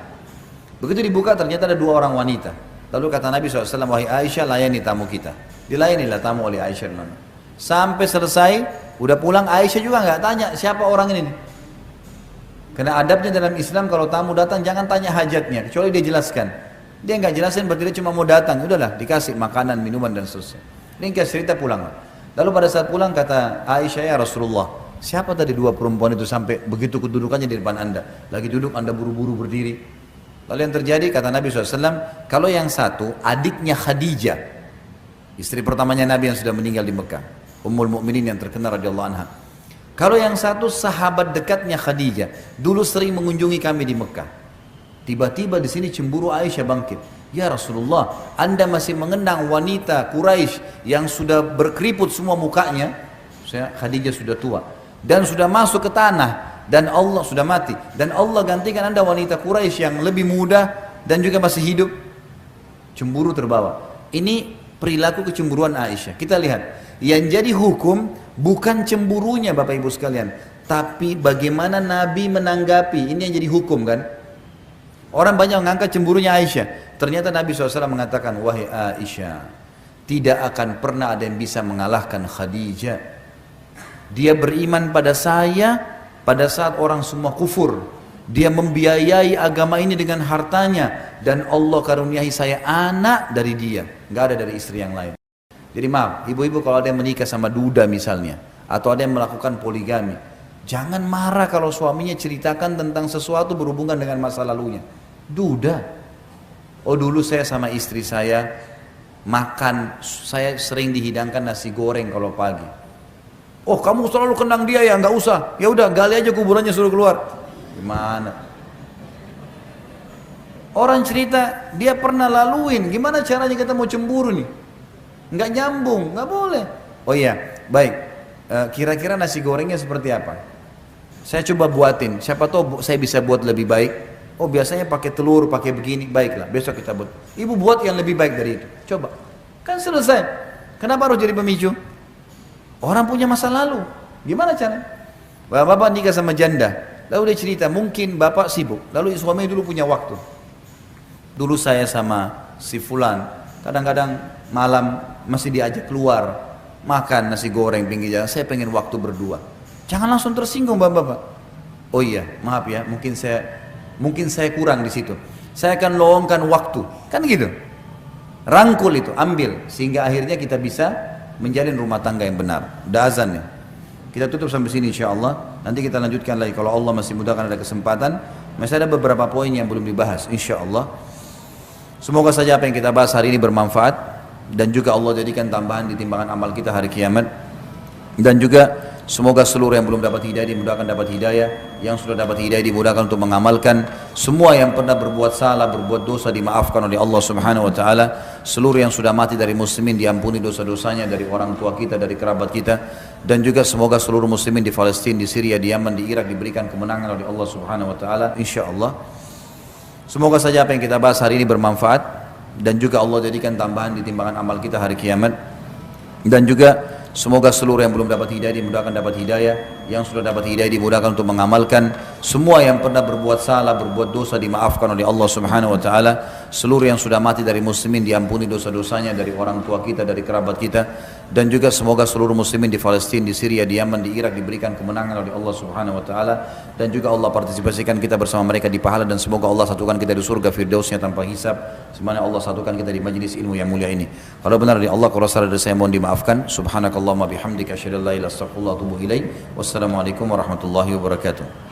Speaker 1: Begitu dibuka ternyata ada 2 orang wanita. Lalu kata Nabi SAW, wahai Aisyah, layani tamu kita. Dilayanilah tamu oleh Aisyah. Sampai selesai, udah pulang Aisyah juga nggak tanya siapa orang ini. Karena adabnya dalam Islam kalau tamu datang jangan tanya hajatnya, kecuali dia jelaskan. Dia nggak jelasin berarti dia cuma mau datang, udahlah dikasih makanan, minuman dan seterusnya. Ringkas cerita pulang. Lalu pada saat pulang kata Aisyah, ya Rasulullah, siapa tadi 2 perempuan itu sampai begitu kedudukannya di depan anda? Lagi duduk anda buru-buru berdiri. Lalu yang terjadi kata Nabi SAW, kalau yang satu adiknya Khadijah, istri pertamanya Nabi yang sudah meninggal di Mekah, Ummul Mukminin yang terkenal radhiyallahu anha. Kalau yang satu sahabat dekatnya Khadijah, dulu sering mengunjungi kami di Mekah. Tiba-tiba di sini cemburu Aisyah bangkit. Ya Rasulullah, anda masih mengenang wanita Quraisy yang sudah berkeriput semua mukanya. Khadijah sudah tua dan sudah masuk ke tanah dan Allah sudah mati. Dan Allah gantikan anda wanita Quraisy yang lebih muda dan juga masih hidup. Cemburu terbawa. Ini perilaku kecemburuan Aisyah. Kita lihat. Yang jadi hukum bukan cemburunya Bapak Ibu sekalian, tapi bagaimana Nabi menanggapi. Ini yang jadi hukum kan. Orang banyak mengangkat cemburunya Aisyah. Ternyata Nabi SAW mengatakan, wahai Aisyah, tidak akan pernah ada yang bisa mengalahkan Khadijah. Dia beriman pada saya pada saat orang semua kufur. Dia membiayai agama ini dengan hartanya. Dan Allah karuniai saya anak dari dia. Nggak ada dari istri yang lain. Jadi maaf, ibu-ibu kalau ada yang menikah sama duda misalnya. Atau ada yang melakukan poligami. Jangan marah kalau suaminya ceritakan tentang sesuatu berhubungan dengan masa lalunya. Duda. Oh dulu saya sama istri saya makan, saya sering dihidangkan nasi goreng kalau pagi. Oh kamu selalu kenang dia ya, nggak usah. Ya udah gali aja kuburannya suruh keluar. Gimana? Orang cerita dia pernah laluin, gimana caranya kita mau cemburu nih? Nggak nyambung, nggak boleh. Oh iya, baik. Kira-kira nasi gorengnya seperti apa? Saya coba buatin, siapa tahu saya bisa buat lebih baik. Oh biasanya pakai telur, pakai begini, baiklah besok kita buat. Ibu buat yang lebih baik dari itu, coba. Kan selesai. Kenapa harus jadi pemicu? Orang punya masa lalu, gimana caranya? Bapak nikah sama janda, lalu dia cerita, mungkin bapak sibuk, lalu suami dulu punya waktu. Dulu saya sama si fulan, kadang-kadang malam masih diajak keluar, makan nasi goreng pinggir jalan, saya pengen waktu berdua. Jangan langsung tersinggung bapak-bapak. Oh iya, maaf ya, mungkin saya kurang di situ. Saya akan luangkan waktu, kan gitu. Rangkul itu, ambil, sehingga akhirnya kita bisa menjalin rumah tangga yang benar. Udah azan ya. Kita tutup sampai sini insya Allah. Nanti kita lanjutkan lagi kalau Allah masih mudahkan ada kesempatan. Masih ada beberapa poin yang belum dibahas insya Allah. Semoga saja apa yang kita bahas hari ini bermanfaat dan juga Allah jadikan tambahan di timbangan amal kita hari kiamat. Dan juga semoga seluruh yang belum dapat hidayah dimudahkan dapat hidayah, yang sudah dapat hidayah dimudahkan untuk mengamalkan. Semua yang pernah berbuat salah, berbuat dosa dimaafkan oleh Allah Subhanahu wa taala. Seluruh yang sudah mati dari muslimin diampuni dosa-dosanya, dari orang tua kita, dari kerabat kita. Dan juga semoga seluruh muslimin di Palestina, di Syria, di Yaman, di Irak diberikan kemenangan oleh Allah Subhanahu wa taala insyaallah. Semoga saja apa yang kita bahas hari ini bermanfaat dan juga Allah jadikan tambahan di timbangan amal kita hari kiamat. Dan juga semoga seluruh yang belum dapat hidayah dimudahkan dapat hidayah, yang sudah dapat hidayah dimudahkan untuk mengamalkan. Semua yang pernah berbuat salah, berbuat dosa dimaafkan oleh Allah Subhanahu wa taala. Seluruh yang sudah mati dari muslimin diampuni dosa-dosanya, dari orang tua kita, dari kerabat kita. Dan juga semoga seluruh muslimin di Palestina, di Syria, di Yaman, di Irak diberikan kemenangan oleh Allah Subhanahu wa taala. Dan juga Allah partisipasikan kita bersama mereka di pahala, dan semoga Allah satukan kita di surga firdausnya tanpa hisab, sebagaimana Allah satukan kita di majlis ilmu yang mulia ini. Kalau benar dari Allah, kalau salah dari saya mohon dimaafkan. Subhanakallahumma bihamdika asyhadu an la ilaha illa anta astaghfiruka wa atubu ilaik. Wassalamualaikum warahmatullahi wabarakatuh.